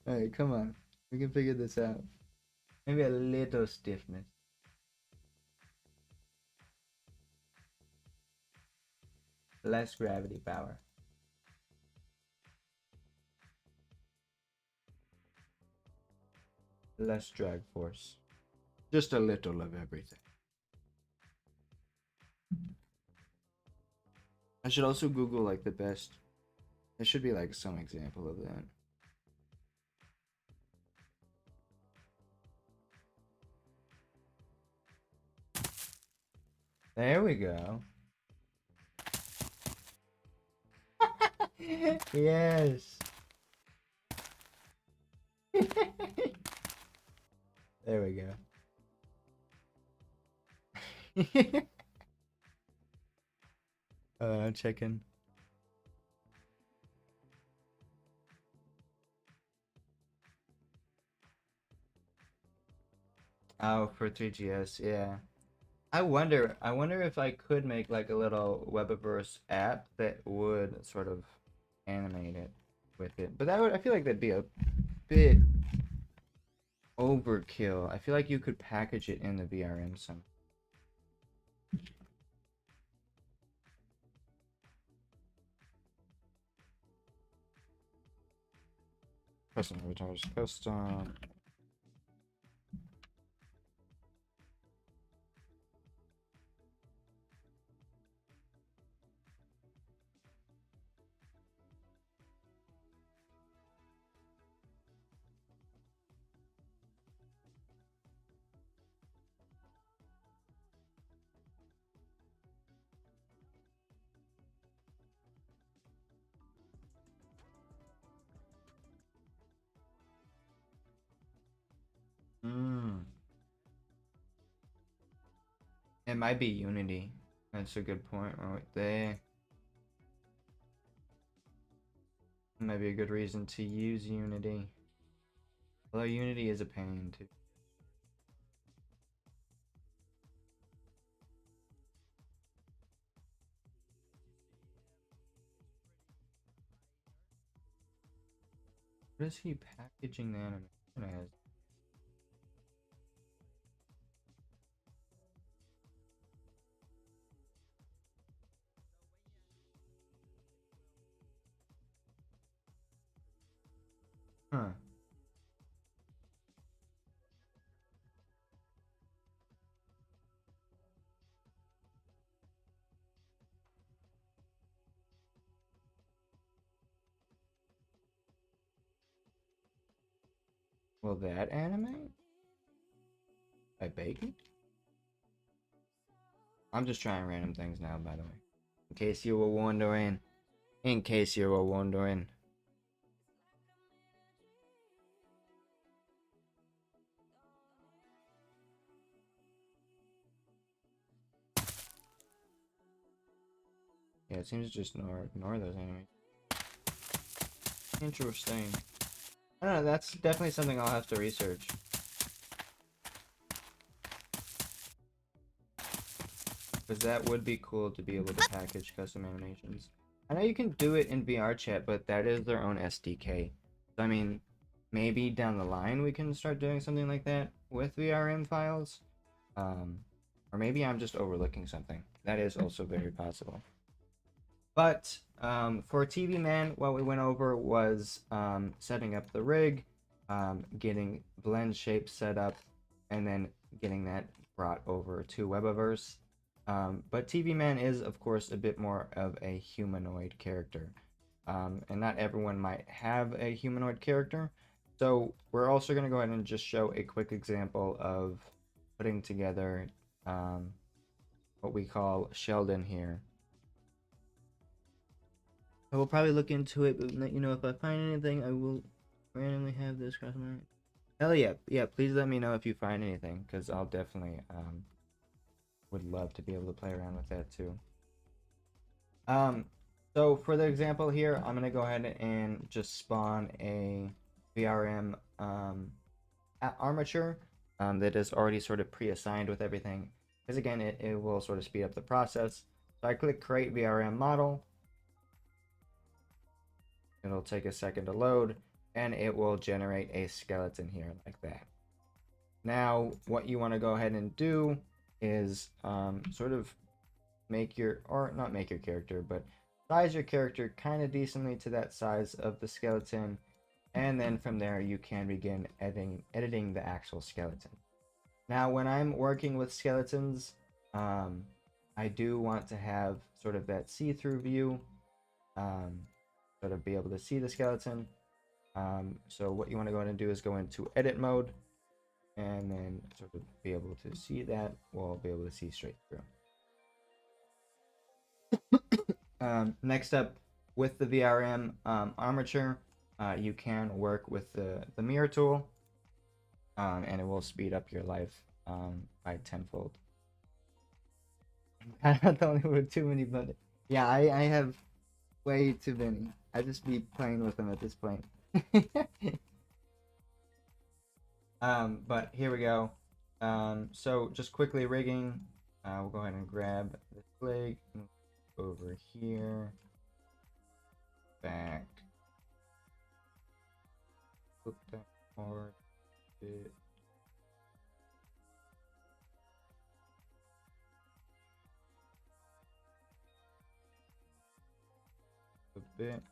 Alright, come on. We can figure this out. Maybe a little stiffness. Less gravity power. Less drag force. Just a little of everything. I should also Google like the best. There should be like some example of that. There we go. Yes. There we go. I'm checking. Oh, for 3GS, yeah. I wonder if I could make like a little Webaverse app that would sort of animate it with it. But that would, I feel like that'd be a bit overkill. I feel like you could package it in the VRM some. Custom avatars, custom. It might be Unity. That's a good point right there. Might be a good reason to use Unity. Although Unity is a pain too. What is he packaging the animation as? Huh. Will that animate? By bacon? I'm just trying random things now, by the way. In case you were wondering. In case you were wondering. Yeah, it seems to just ignore those animations. Interesting. I don't know, that's definitely something I'll have to research. Because that would be cool to be able to package custom animations. I know you can do it in VR chat, but that is their own SDK. So, I mean, maybe down the line we can start doing something like that with VRM files. Or maybe I'm just overlooking something. That is also very possible. But for TV Man, what we went over was setting up the rig, getting blend shape set up, and then getting that brought over to Webaverse. But TV Man is, of course, a bit more of a humanoid character. And not everyone might have a humanoid character. So we're also going to go ahead and just show a quick example of putting together what we call Sheldon here. I will probably look into it, but let you know if I find anything. I will randomly have this cross my. Hell yeah, yeah! Please let me know if you find anything, because I'll definitely would love to be able to play around with that too. So for the example here, I'm gonna go ahead and just spawn a VRM armature that is already sort of pre-assigned with everything, because again, it will sort of speed up the process. So I click create VRM model. It'll take a second to load, and it will generate a skeleton here like that. Now, what you want to go ahead and do is sort of make your, or not make your character, but size your character kind of decently to that size of the skeleton, and then from there you can begin editing the actual skeleton. Now, when I'm working with skeletons, I do want to have sort of that see-through view. Sort of be able to see the skeleton. So what you want to go ahead and do is go into edit mode, and then sort of be able to see that. We'll be able to see straight through. Next up, with the VRM armature, you can work with the mirror tool, and it will speed up your life by tenfold. I'm not the only one with too many, but yeah, I have way too many. I just be playing with them at this point. But here we go. So just quickly rigging. We'll go ahead and grab this leg over here. Back. Flip that forward a bit. A bit.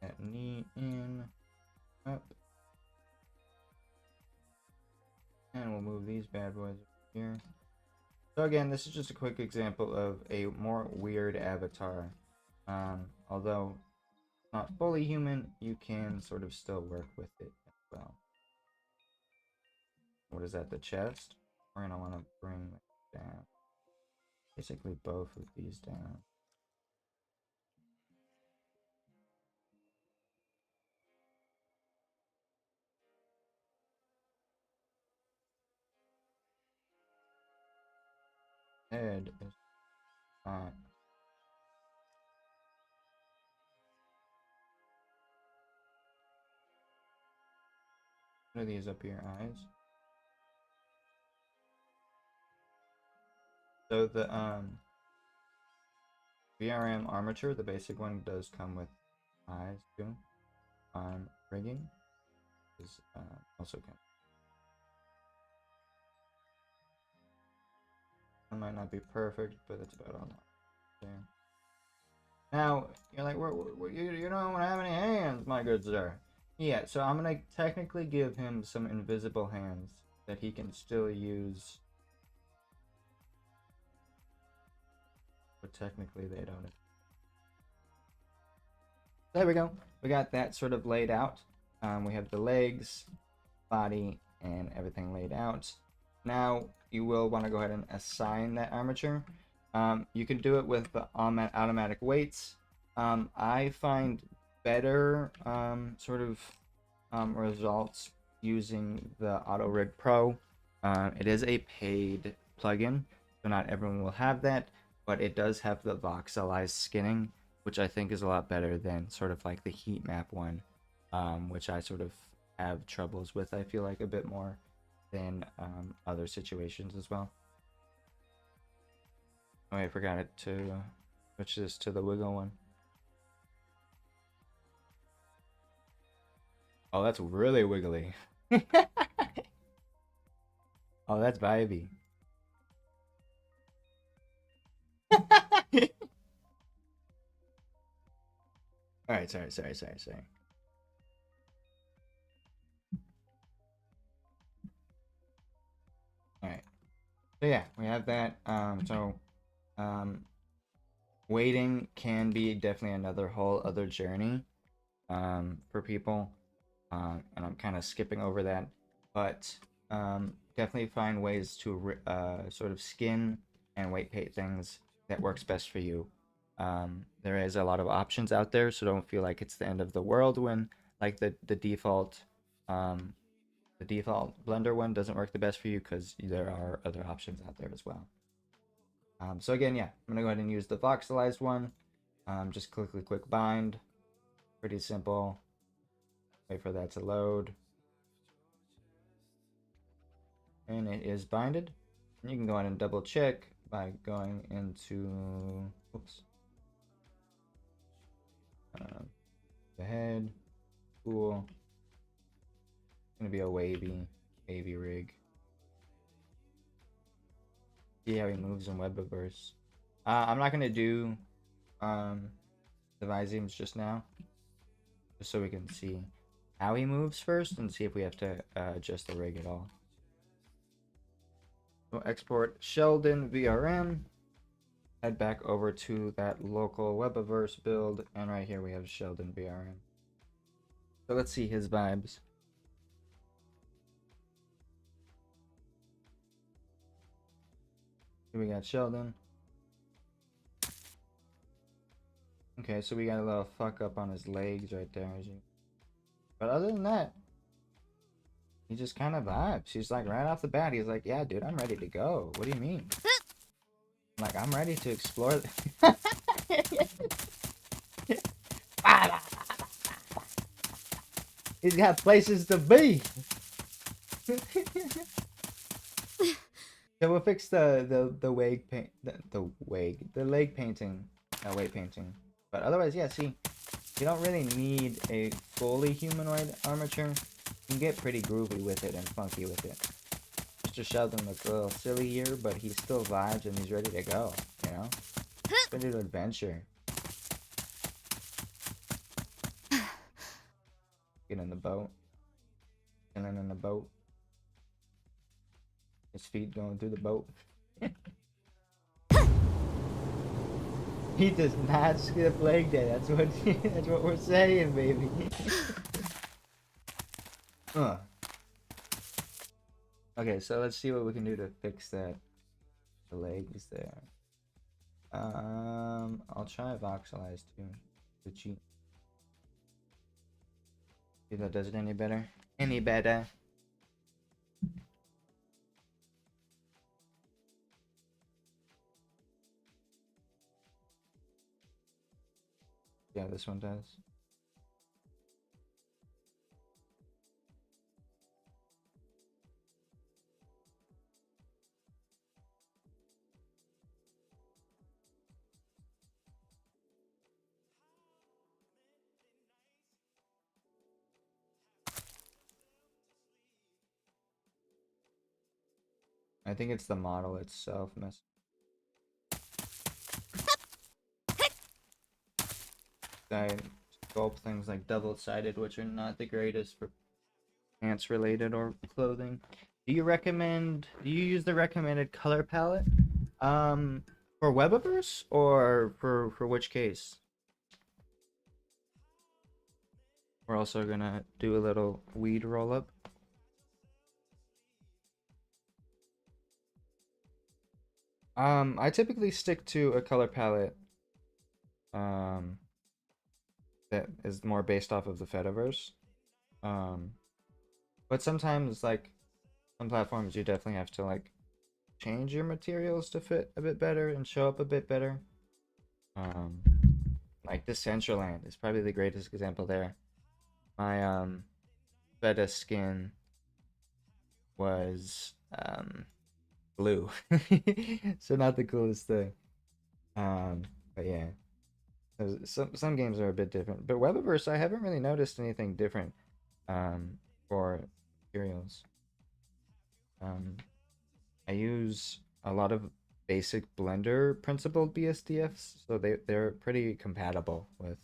That knee in. Up. And we'll move these bad boys over here. So again, this is just a quick example of a more weird avatar. Although not fully human, you can sort of still work with it as well. What is that, the chest? We're gonna want to bring that down. Basically both of these down. Head is fine. What are these up here? Eyes. So the VRM armature, the basic one, does come with eyes too. Rigging is also can. It might not be perfect, but it's about all there. Now you're like, you don't have any hands, my good sir. Yeah, so I'm gonna technically give him some invisible hands that he can still use. But technically they don't. There we go. We got that sort of laid out. We have the legs, body, and everything laid out. Now you will want to go ahead and assign that armature. You can do it with the automatic weights. I find better results using the Auto Rig Pro. It is a paid plugin, so not everyone will have that, but it does have the voxelized skinning, which I think is a lot better than sort of like the heat map one, which I sort of have troubles with, I feel like, a bit more than other situations as well. Oh, I forgot it to switch this to the wiggle one. Oh, that's really wiggly. Oh, that's vibey. Alright, sorry. Alright. So yeah, we have that. Waiting can be definitely another whole other journey for people. And I'm kind of skipping over that. But definitely find ways to sort of skin and weight paint things that works best for you. There is a lot of options out there, so don't feel like it's the end of the world when like the default Blender one doesn't work the best for you, because there are other options out there as well. So again, yeah, I'm gonna go ahead and use the voxelized one. Just quick bind. Pretty simple. Wait for that to load. And it is binded. And you can go ahead and double check by going into, oops, the head. Cool. It's gonna be a wavy rig. See how he moves in Webaverse. I'm not gonna do the Visemes just now, just so we can see how he moves first and see if we have to adjust the rig at all. We'll export Sheldon VRM, head back over to that local Webaverse build, and right here we have Sheldon VRM. So let's see his vibes. Here we got Sheldon. Okay, so we got a little fuck up on his legs right there. But other than that, he just kind of vibes. He's like, right off the bat, he's like, yeah, dude, I'm ready to go. What do you mean? I'm like, I'm ready to explore. He's got places to be. So we'll fix the wig paint, the leg painting, weight painting. But otherwise, yeah, see, you don't really need a fully humanoid armature. You can get pretty groovy with it and funky with it. Mr. Sheldon looks a little silly here, but he still vibes and he's ready to go, you know? Ready to adventure. Get in the boat. Chilling in the boat. His feet going through the boat. He does not skip leg day. That's what that's what we're saying, baby. Okay, so let's see what we can do to fix that. The legs there. I'll try voxelize too. Gucci. See if that does it any better. Any better. Yeah, this one does. I think it's the model itself. I sculpt things like double-sided, which are not the greatest for pants related or clothing. Do you use the recommended color palette for Webaverse or for which case? We're also gonna do a little weed roll up. I typically stick to a color palette that is more based off of the Phettaverse. But sometimes, like, some platforms you definitely have to, like, change your materials to fit a bit better and show up a bit better. Like Decentraland is probably the greatest example there. My Phetta skin was blue. So not the coolest thing. But yeah. Some games are a bit different. But Webaverse, I haven't really noticed anything different for materials. I use a lot of basic Blender principled BSDFs, so they're pretty compatible with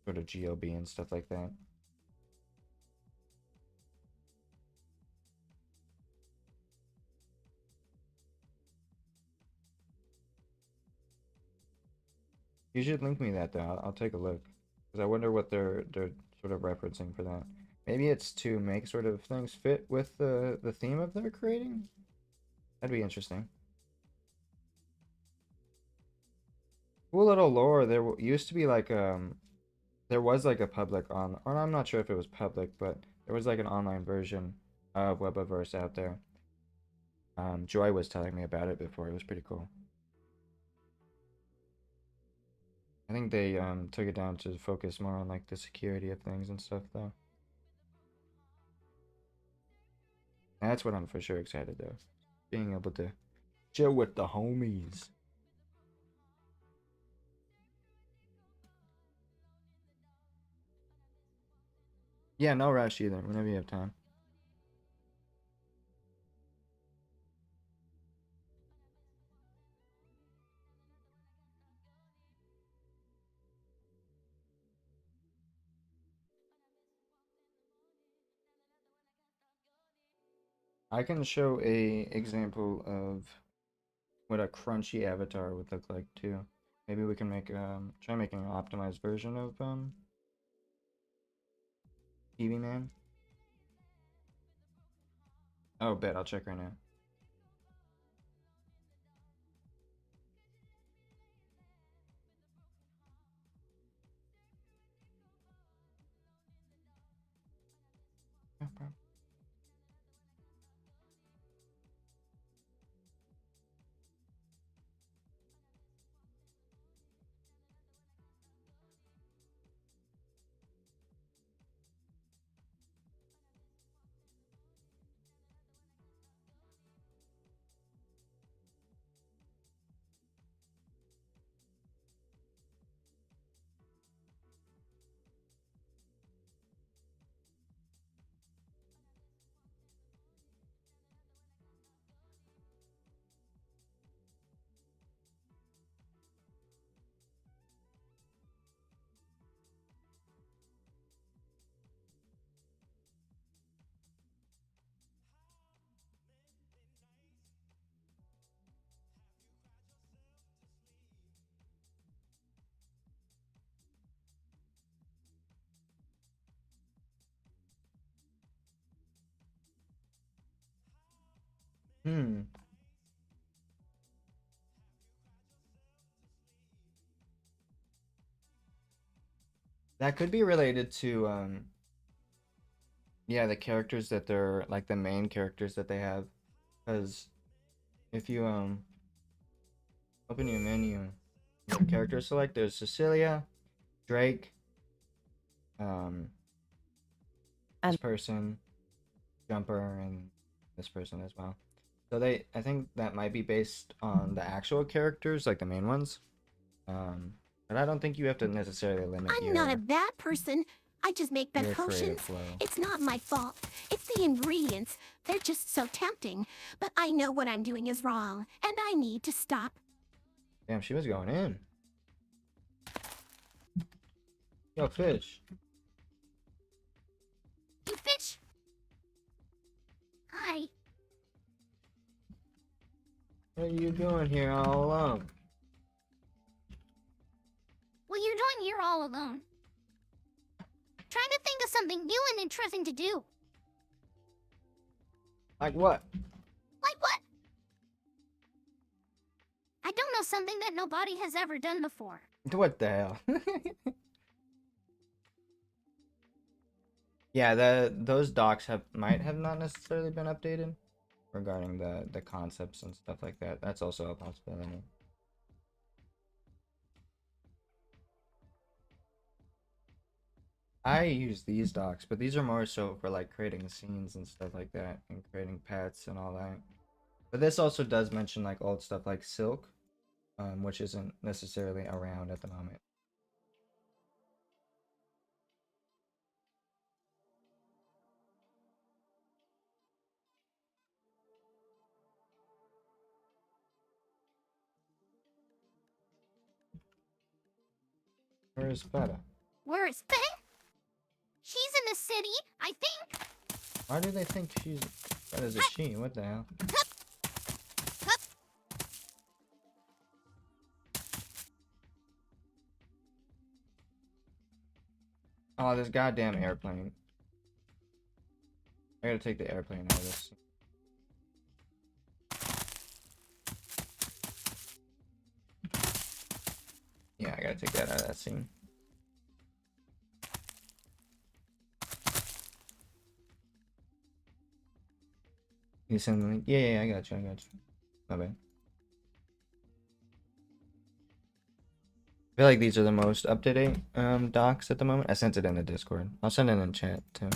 sort of GOB and stuff like that. You should link me that though. I'll take a look, because I wonder what they're sort of referencing for that. Maybe it's to make sort of things fit with the theme of they're creating. That'd be interesting. Cool little lore. There used to be like there was like a public on, or I'm not sure if it was public, but there was like an online version of Webaverse out there. Joy was telling me about it before. It was pretty cool. I think they took it down to focus more on like the security of things and stuff though. That's what I'm for sure excited though. Being able to chill with the homies. Yeah, no rush either, whenever you have time. I can show a example of what a crunchy avatar would look like too. Maybe we can make try making an optimized version of TV Man. Oh, bet I'll check right now. Hmm. That could be related to yeah, the characters that they're like the main characters that they have. Because if you open your menu, your character select, there's Cecilia, Drake, this person, Jumper, and this person as well. So I think that might be based on the actual characters, like the main ones. But I don't think you have to necessarily limit I'm your not a bad person. I just make bad your creative potions. flow. It's not my fault. It's the ingredients. They're just so tempting. But I know what I'm doing is wrong, and I need to stop. Damn, she was going in. Yo, fish. You fish? Hi. What are you doing here all alone? What you're doing here all alone? Trying to think of something new and interesting to do. Like what? Like what? I don't know, something that nobody has ever done before. What the hell? Yeah, those docs might have not necessarily been updated regarding the concepts and stuff like that. That's also a possibility. I use these docs, but these are more so for like creating scenes and stuff like that, and creating pets and all that. But this also does mention like old stuff like Silk, which isn't necessarily around at the moment. Where is Phetta? Where is Faye? She's in the city, I think. Why do they think she's Fetta's a she? What the hell? Oh, this goddamn airplane. I gotta take the airplane out of this. Yeah, I gotta take that out of that scene. You send the link? Yeah, I got you, My bad. I feel like these are the most up-to-date docs at the moment. I sent it in the Discord. I'll send it in chat too.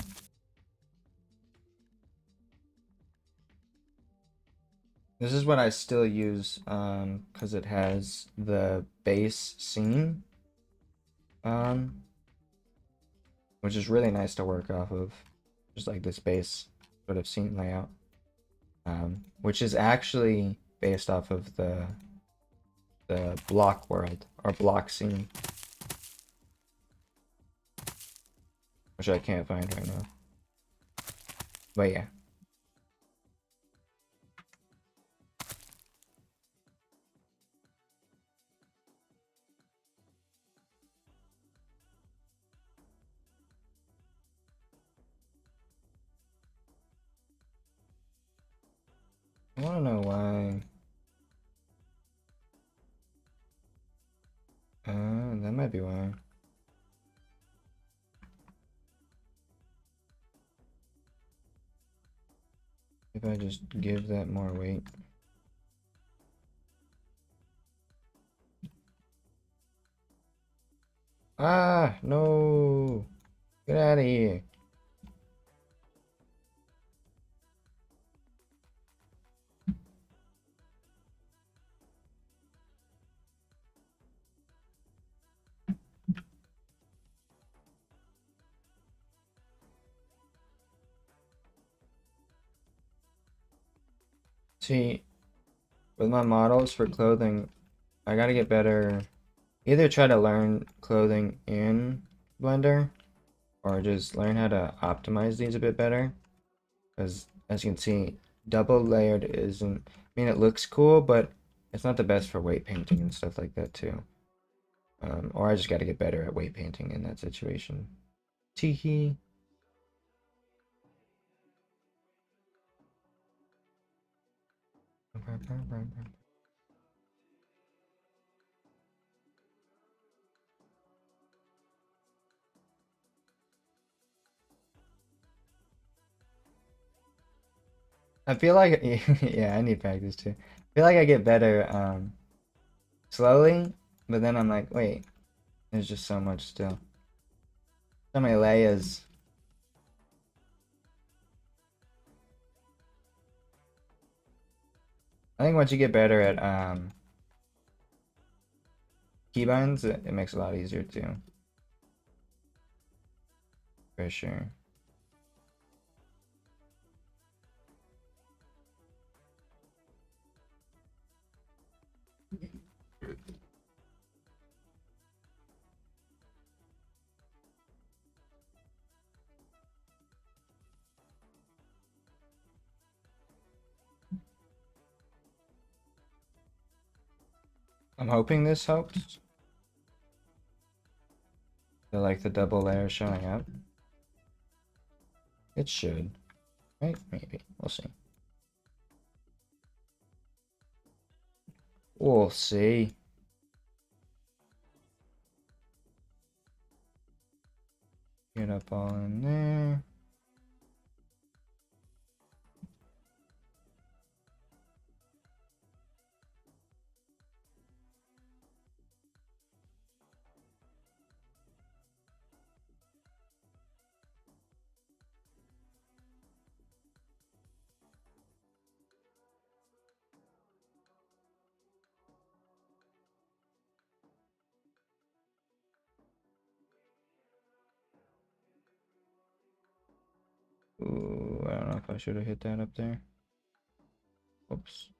This is what I still use because it has the base scene which is really nice to work off of. Just like this base sort of scene layout, which is actually based off of the block world or block scene, which I can't find right now. But yeah. I don't know why. That might be why. If I just give that more weight. Ah, no. Get out of here. See, with my models for clothing, I gotta get better. Either try to learn clothing in Blender or just learn how to optimize these a bit better. Because as you can see, double layered isn't, I mean, it looks cool, but it's not the best for weight painting and stuff like that too. Or I just gotta get better at weight painting in that situation. Teehee. I feel like yeah, I need practice too. I feel like I get better slowly, but then I'm like, wait, there's just so much still. So many layers. I think once you get better at keybinds, it makes it a lot easier too. For sure. I'm hoping this helps. I like the double layer showing up. It should. Right? Maybe. We'll see. We'll see. Get up all in there. Ooh, I don't know if I should have hit that up there. Oops.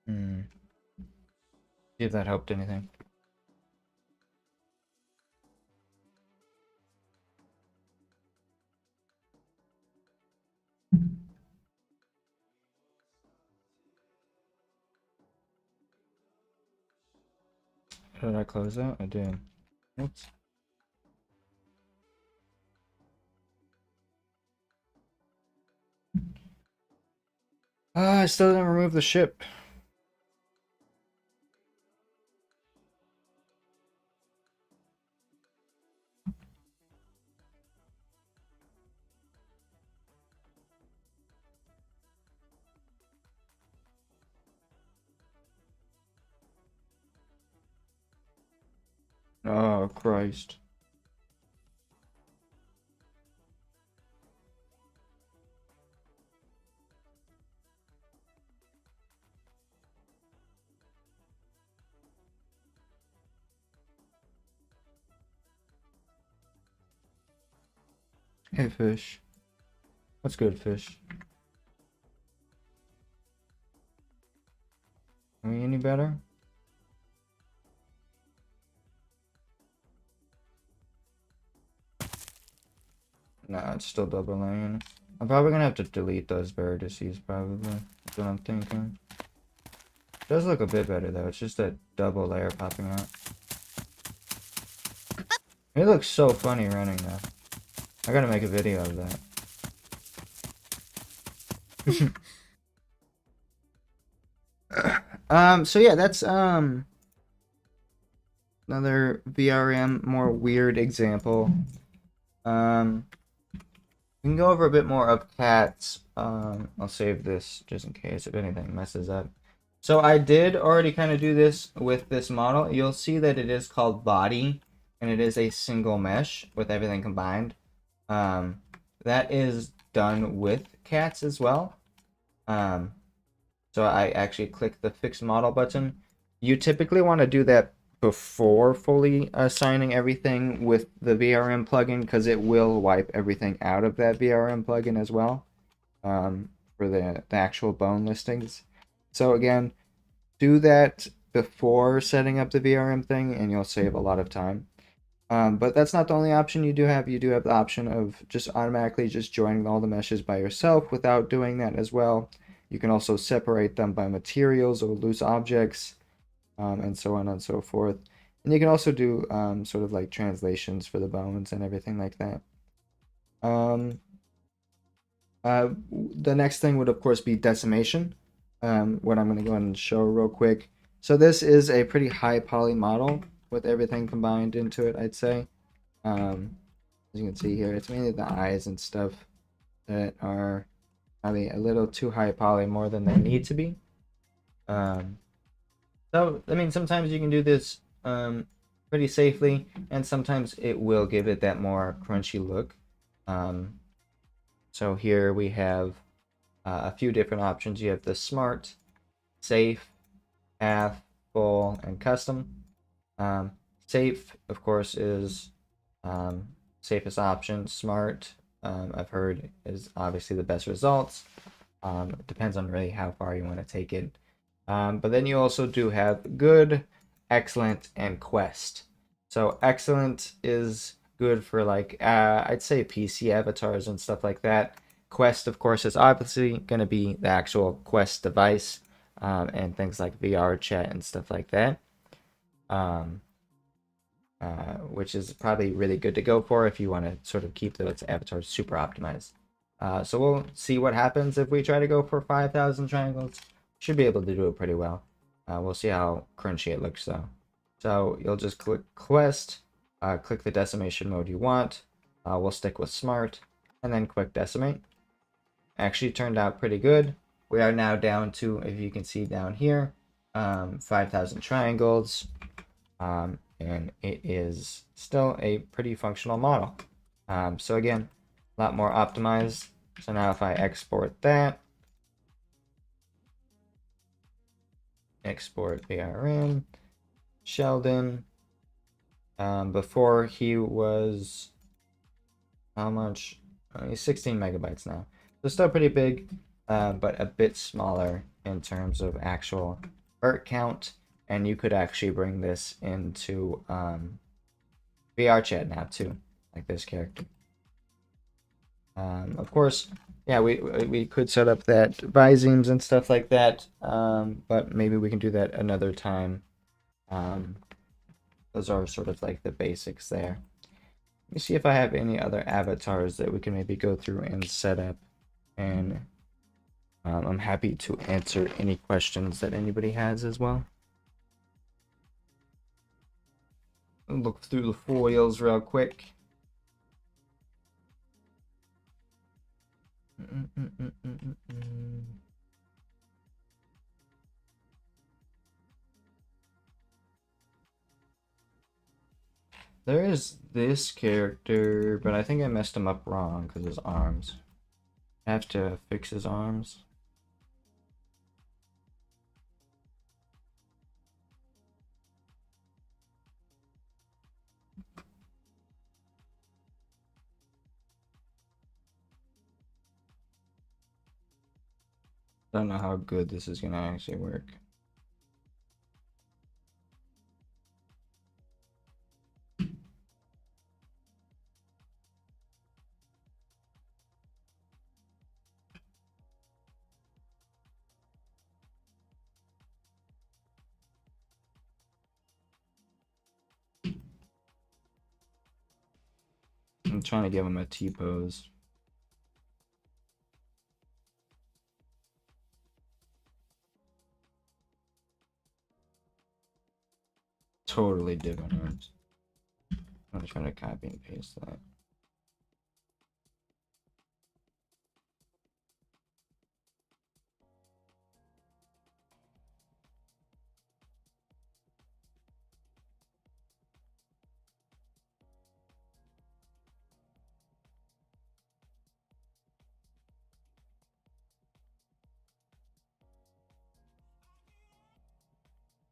See if that helped anything. Did I close that? I did. Oops. I still didn't remove the ship. Oh, Christ. Hey, fish. What's good, fish? Are we any better? Nah, it's still double laying. I'm probably gonna have to delete those vertices, probably. That's what I'm thinking. It does look a bit better, though. It's just that double layer popping out. It looks so funny running, though. I gotta make a video of that. So yeah, that's, another VRM, more weird example. We can go over a bit more of cats. I'll save this just in case if anything messes up. So I did already kind of do this with this model. You'll see that it is called body, and it is a single mesh with everything combined. That is done with cats as well. So I actually click the fix model button. You typically want to do that before fully assigning everything with the VRM plugin, because it will wipe everything out of that VRM plugin as well, for the actual bone listings. So again, do that before setting up the VRM thing and you'll save a lot of time. But that's not the only option you do have. You do have the option of just automatically just joining all the meshes by yourself without doing that as well. You can also separate them by materials or loose objects, and so on and so forth. And you can also do sort of like translations for the bones and everything like that. The next thing would, of course, be decimation, what I'm going to go ahead and show real quick. So this is a pretty high poly model with everything combined into it, I'd say. As you can see here, it's mainly the eyes and stuff that are probably a little too high poly, more than they need to be. So, I mean, sometimes you can do this pretty safely, and sometimes it will give it that more crunchy look. So here we have a few different options. You have the smart, safe, half, full, and custom. Safe, of course, is safest option. Smart, I've heard, is obviously the best results. It depends on really how far you want to take it. But then you also do have good, excellent, and quest. So excellent is good for like I'd say PC avatars and stuff like that. Quest, of course, is obviously going to be the actual Quest device, and things like VR chat and stuff like that, um, which is probably really good to go for if you want to sort of keep those avatars super optimized. So we'll see what happens if we try to go for 5,000 triangles. Should be able to do it pretty well. We'll see how crunchy it looks though. So you'll just click Quest, click the decimation mode you want. We'll stick with Smart, and then quick decimate. Actually turned out pretty good. We are now down to, if you can see down here, 5,000 triangles, and it is still a pretty functional model. So again, a lot more optimized. So now if I export that, export VRM, Sheldon, before he was, how much? He's 16 megabytes now. So still pretty big, but a bit smaller in terms of actual vert count. And you could actually bring this into VR chat now too, like this character. Of course, yeah, we could set up that visemes and stuff like that, but maybe we can do that another time. Those are sort of like the basics there. Let me see if I have any other avatars that we can maybe go through and set up, and I'm happy to answer any questions that anybody has as well. Look through the foils real quick. There is this character, but I think I messed him up wrong because his arms. I have to fix his arms. I don't know how good this is gonna actually work. I'm trying to give him a T-pose. Totally different arms. I'm trying to copy and paste that.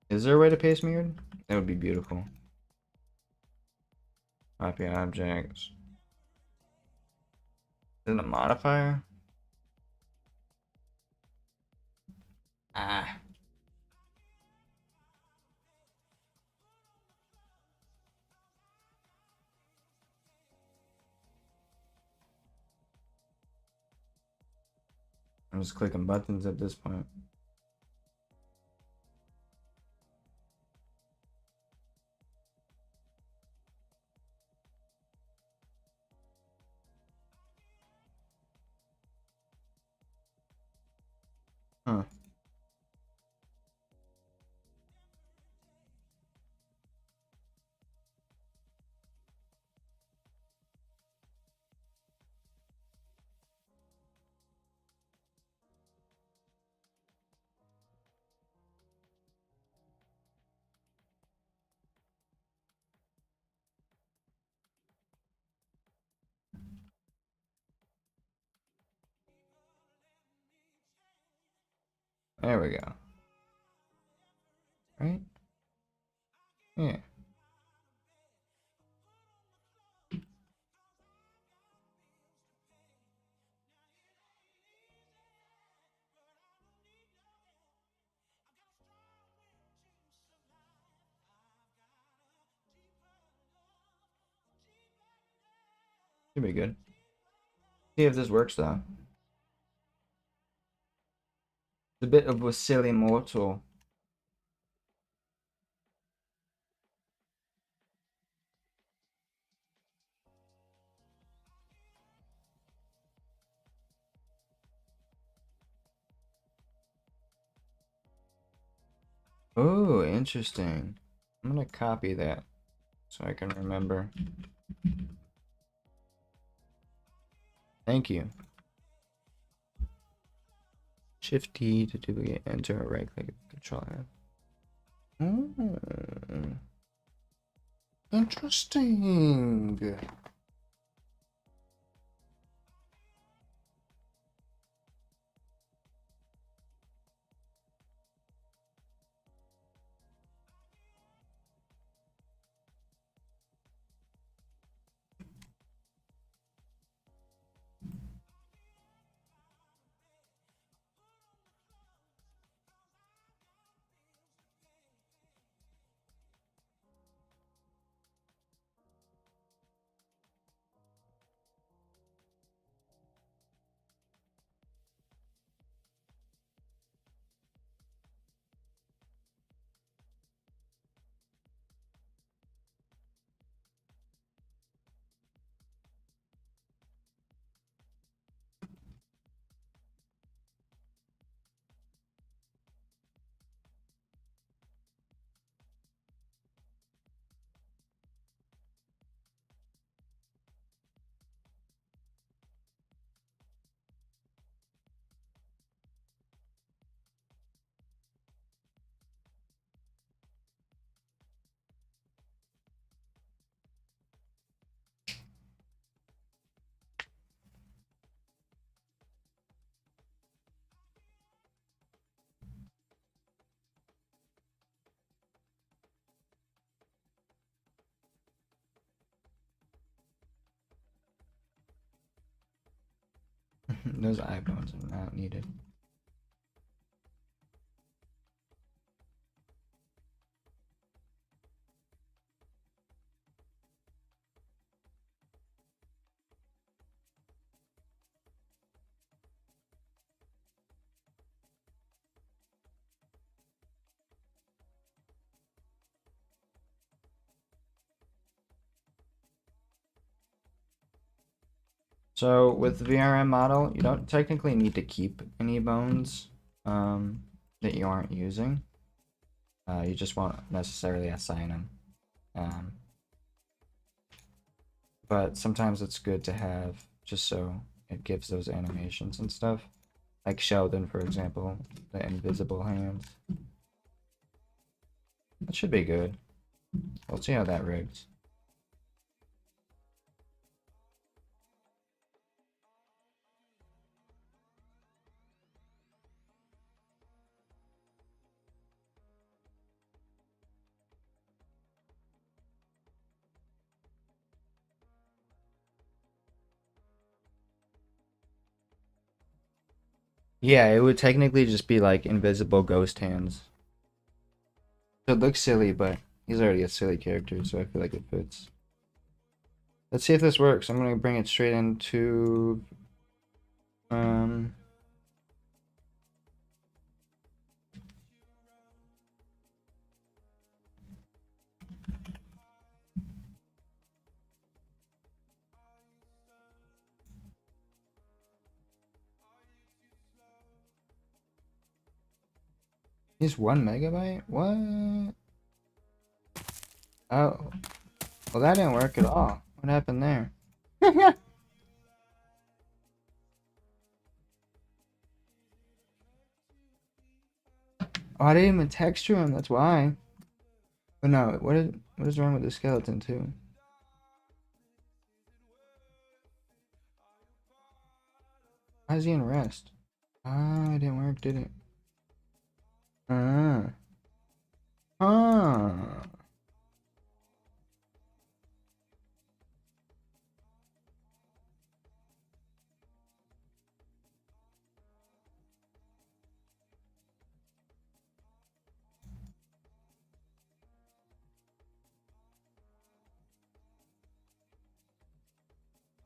Is there a way to paste mirrored? That would be beautiful. Copy objects. Is it a modifier? Ah. I'm just clicking buttons at this point. Huh. There we go. Right? Yeah. Should be good. See if this works though. It's a bit of a silly mortal. Oh, interesting. I'm gonna copy that so I can remember. Thank you. Shift T to duplicate, enter, right click, Control F. Interesting. Those eye bones are not needed. So with VRM model, you don't technically need to keep any bones that you aren't using. You just won't necessarily assign them. But sometimes it's good to have just so it gives those animations and stuff. Like Sheldon, for example, the invisible hands. That should be good. We'll see how that rigs. Yeah, it would technically just be like invisible ghost hands. So it looks silly, but he's already a silly character, so I feel like it fits. Let's see if this works. I'm gonna bring it straight into he's 1 megabyte? What? Oh, well that didn't work at all. What happened there? Oh, I didn't even texture him. That's why. But no, what is wrong with the skeleton too? Why is he in rest? Ah, it didn't work, did it? Ah. Ah.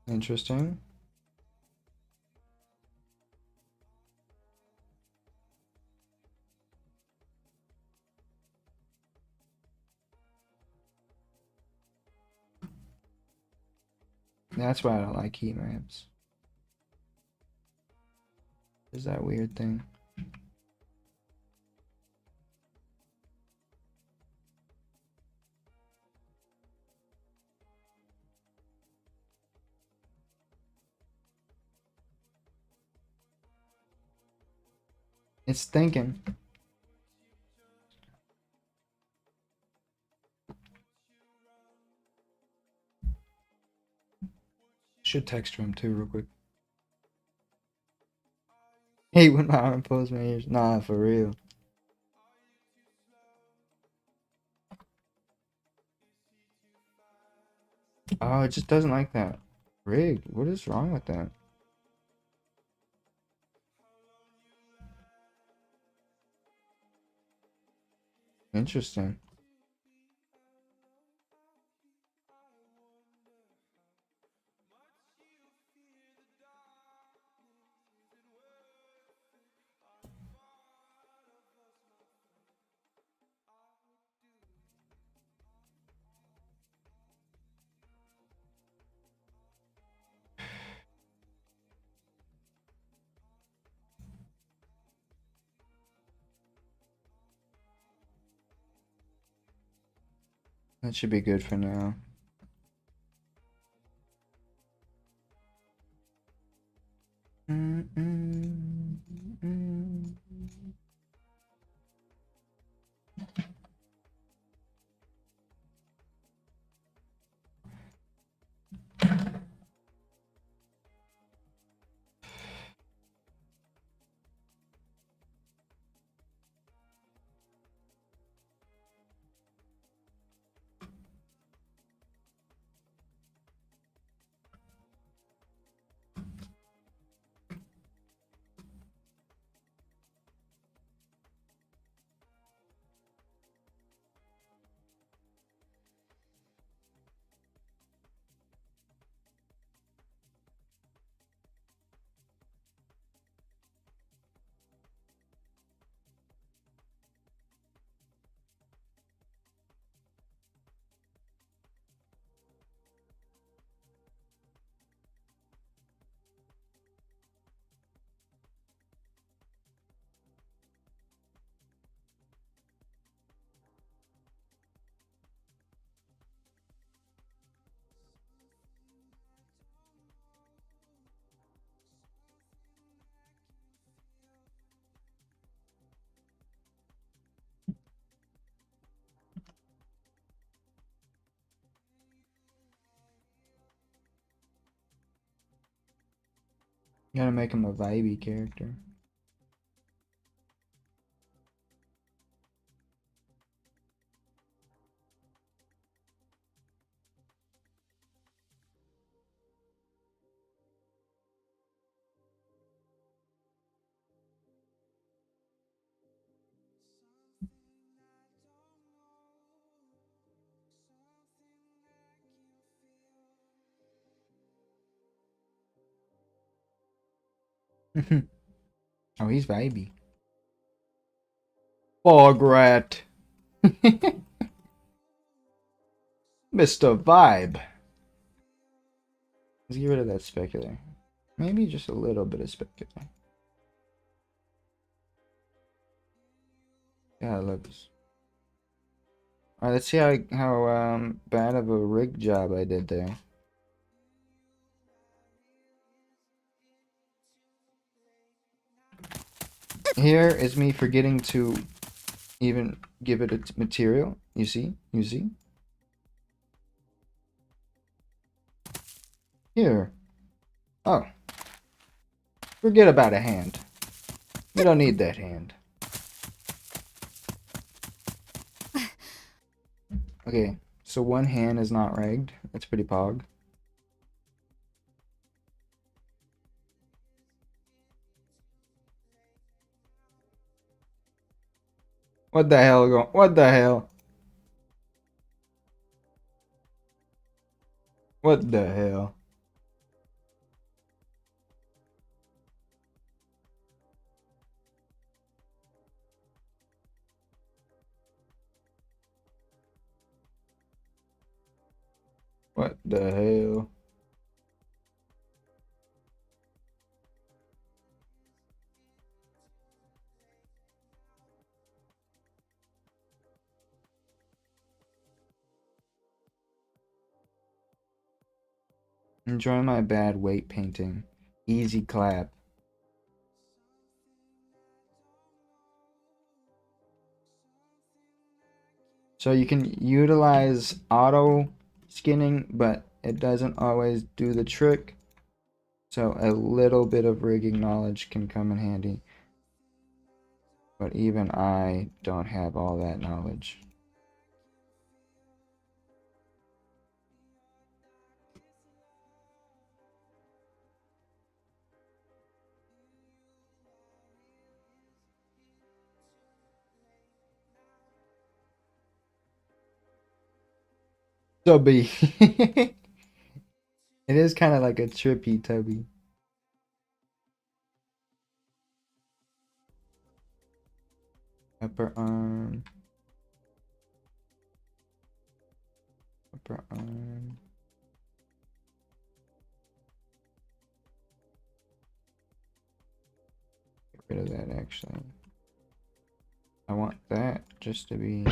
Interesting. That's why I don't like heat maps. Is that weird thing? It's thinking. Should text him too real quick. Hate when my arm pulls my ears. Nah, for real. Oh, it just doesn't like that. Rigged. What is wrong with that? Interesting. That should be good for now. You gotta make him a vibey character. Oh, he's vibey. Fog rat. Mr. Vibe. Let's get rid of that specular. Maybe just a little bit of specular. Yeah, I love this. Alright, let's see how bad of a rig job I did there. Here is me forgetting to even give it a material. You see? You see? Here. Oh. Forget about a hand. We don't need that hand. Okay, so one hand is not rigged. That's pretty pog. What the hell? What the hell? What the hell? What the hell? Enjoy my bad weight painting. Easy clap. So you can utilize auto skinning, but it doesn't always do the trick. So a little bit of rigging knowledge can come in handy. But even I don't have all that knowledge. Tubby. It is kind of like a trippy tubby. Upper arm. Upper arm. Get rid of that actually. I want that just to be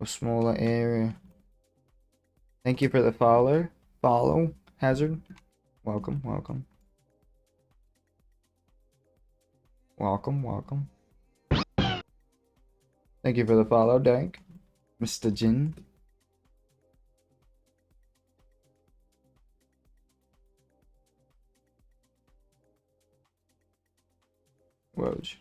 a smaller area. Thank you for the follow. Follow, Hazard. Welcome, welcome. Welcome, welcome. Thank you for the follow, Dank. Mr. Jin. Woj.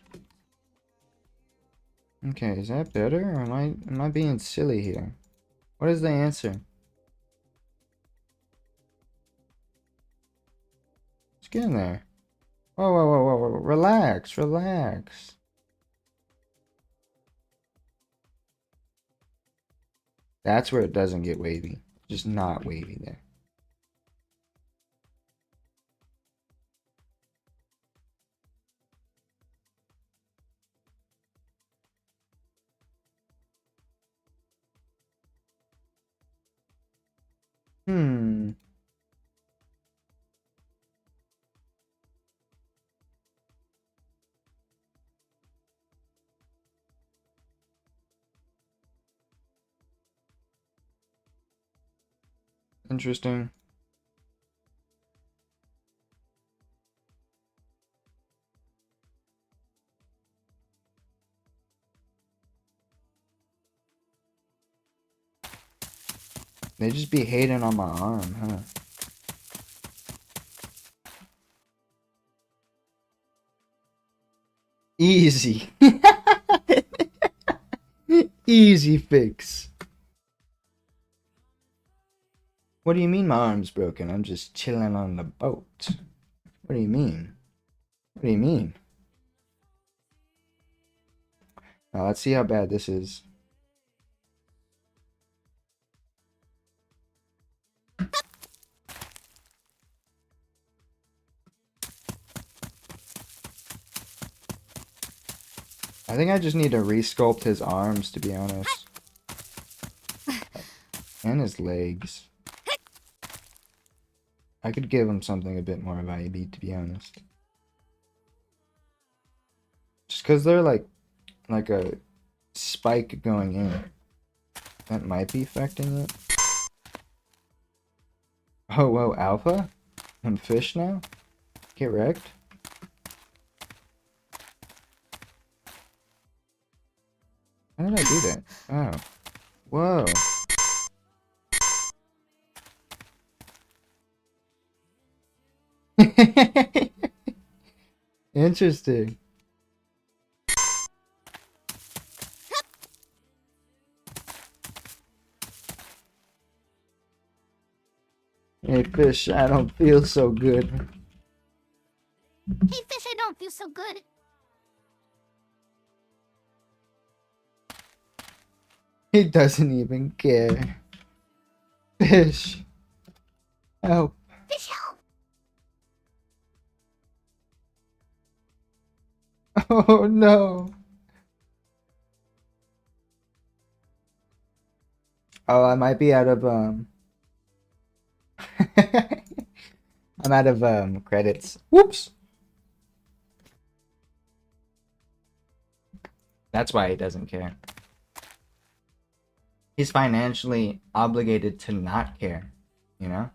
Okay, is that better or am I being silly here? What is the answer? Let's get in there. Whoa, whoa, whoa, whoa, whoa. Relax, relax. That's where it doesn't get wavy. Just not wavy there. Hmm. Interesting. They just be hating on my arm, huh? Easy. Easy fix. What do you mean my arm's broken? I'm just chilling on the boat. What do you mean? What do you mean? Now let's see how bad this is. I think I just need to resculpt his arms, to be honest. And his legs. I could give him something a bit more vibey, to be honest. Just because they're like a spike going in. That might be affecting it. Oh, whoa, alpha? I'm fish now? Get wrecked? How did I do that? Oh. Whoa. Interesting. Hey fish, I don't feel so good. Hey, fish, I don't feel so good. He doesn't even care. Fish. Help. Fish, help! Oh no. Oh, I might be out of I'm out of credits. Whoops. That's why he doesn't care. He's financially obligated to not care, you know?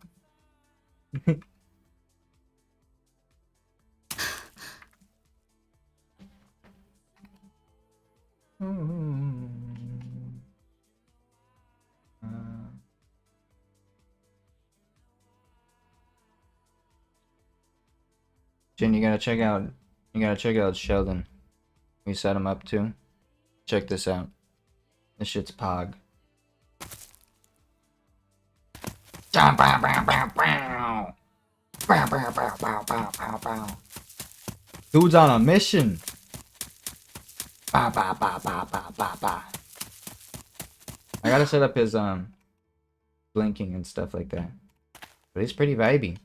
Jen, you gotta check out Sheldon. We set him up too. Check this out. This shit's pog. Dude's on a mission. I gotta set up his blinking and stuff like that. But he's pretty vibey.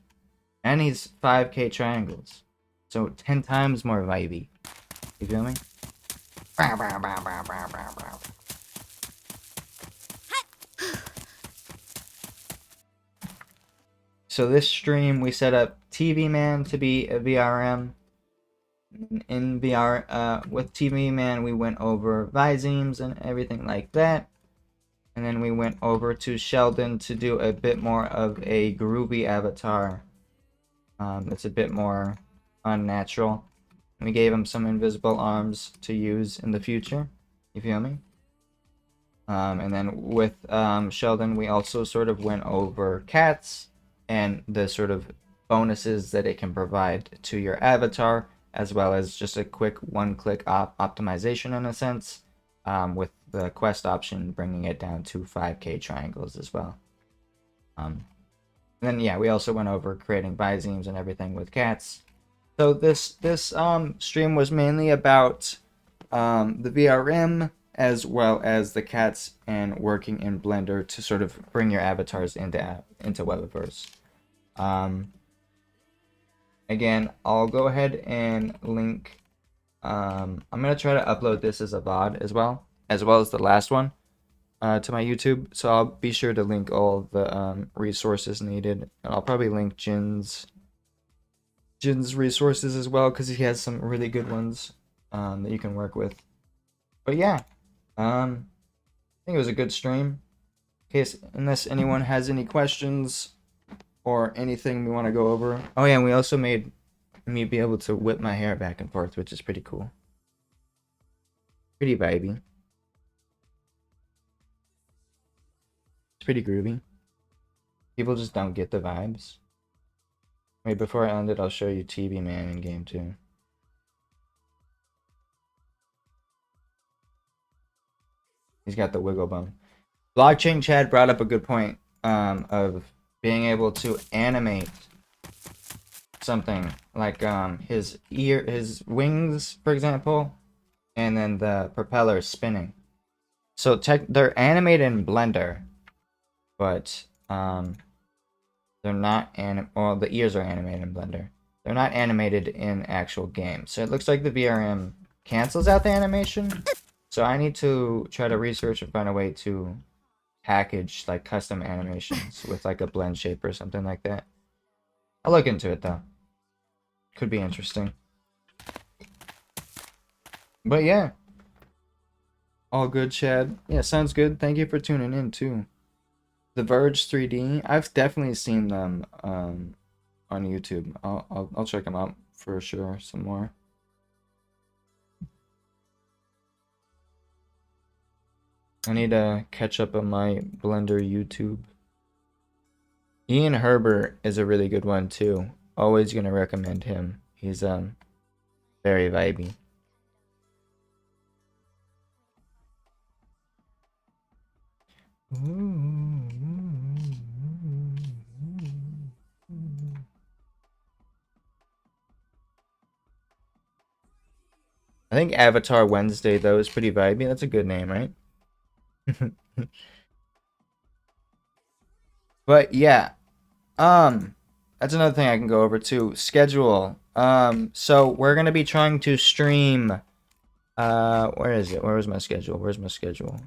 And he's 5k triangles. So 10 times more vibey. You feel me? So this stream we set up TV Man to be a VRM. In VR, with TV Man we went over Vizemes and everything like that. And then we went over to Sheldon to do a bit more of a groovy avatar. It's a bit more unnatural. We gave him some invisible arms to use in the future. You feel me? And then with Sheldon, we also sort of went over cats and the sort of bonuses that it can provide to your avatar, as well as just a quick one-click optimization in a sense, with the quest option bringing it down to 5k triangles as well. And then yeah, we also went over creating Vizemes and everything with cats. So this stream was mainly about the VRM as well as the cats and working in Blender to sort of bring your avatars into Webaverse. Again, I'll go ahead and link. I'm gonna try to upload this as a VOD as well as the last one to my YouTube. So I'll be sure to link all the resources needed, and I'll probably link Jin's resources as well, because he has some really good ones that you can work with. But yeah, I think it was a good stream. In case, unless anyone has any questions or anything we want to go over. Oh yeah, and we also made me be able to whip my hair back and forth, which is pretty cool. Pretty vibey. It's pretty groovy. People just don't get the vibes. Wait, before I end it, I'll show you TV Man in game 2. He's got the wiggle bum. Blockchain Chad brought up a good point of being able to animate something like his wings, for example, and then the propeller spinning. So they're animated in Blender, but they're not well, the ears are animated in Blender. They're not animated in actual games. So it looks like the VRM cancels out the animation. So I need to try to research and find a way to package like custom animations with like a blend shape or something like that. I'll look into it though. Could be interesting. But yeah. All good, Chad. Yeah, sounds good. Thank you for tuning in too. The Verge 3D, I've definitely seen them on YouTube. I'll check them out for sure some more. I need to catch up on my Blender YouTube. Ian Herbert is a really good one too. Always gonna recommend him. He's very vibey. I think Avatar Wednesday though is pretty vibey. That's a good name, right? But yeah, that's another thing I can go over too. Schedule. So we're gonna be trying to stream. Where is it? Where's my schedule? Where's my schedule?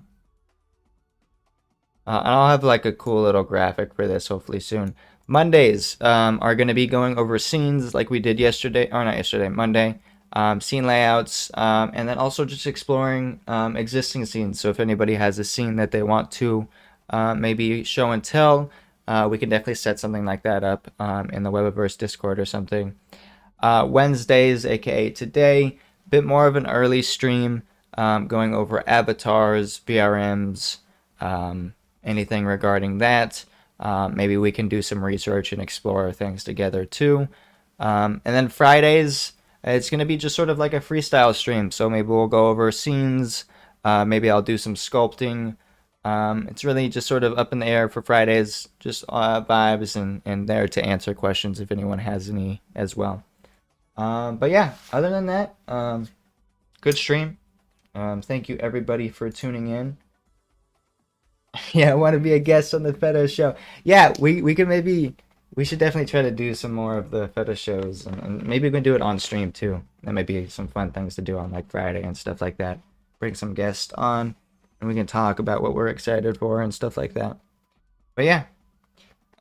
And I'll have like a cool little graphic for this hopefully soon. Mondays are going to be going over scenes like we did yesterday, or not yesterday, Monday. Scene layouts, and then also just exploring existing scenes. So if anybody has a scene that they want to maybe show and tell, we can definitely set something like that up in the Webaverse Discord or something. Wednesdays, aka today, a bit more of an early stream, going over avatars, BRMs, anything regarding that. Maybe we can do some research and explore things together too. And then Fridays, it's going to be just sort of like a freestyle stream. So maybe we'll go over scenes. Maybe I'll do some sculpting. It's really just sort of up in the air for Fridays, just vibes and there to answer questions if anyone has any as well. But yeah, other than that, good stream. Thank you everybody for tuning in. Yeah, I want to be a guest on the Phetta show. Yeah, we could maybe, we should definitely try to do some more of the Phetta shows, and maybe we can do it on stream too. That might be some fun things to do on like Friday and stuff like that. Bring some guests on, and we can talk about what we're excited for and stuff like that. But yeah,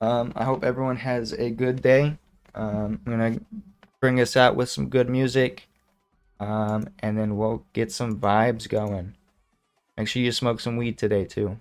I hope everyone has a good day. I'm gonna bring us out with some good music, and then we'll get some vibes going. Make sure you smoke some weed today too.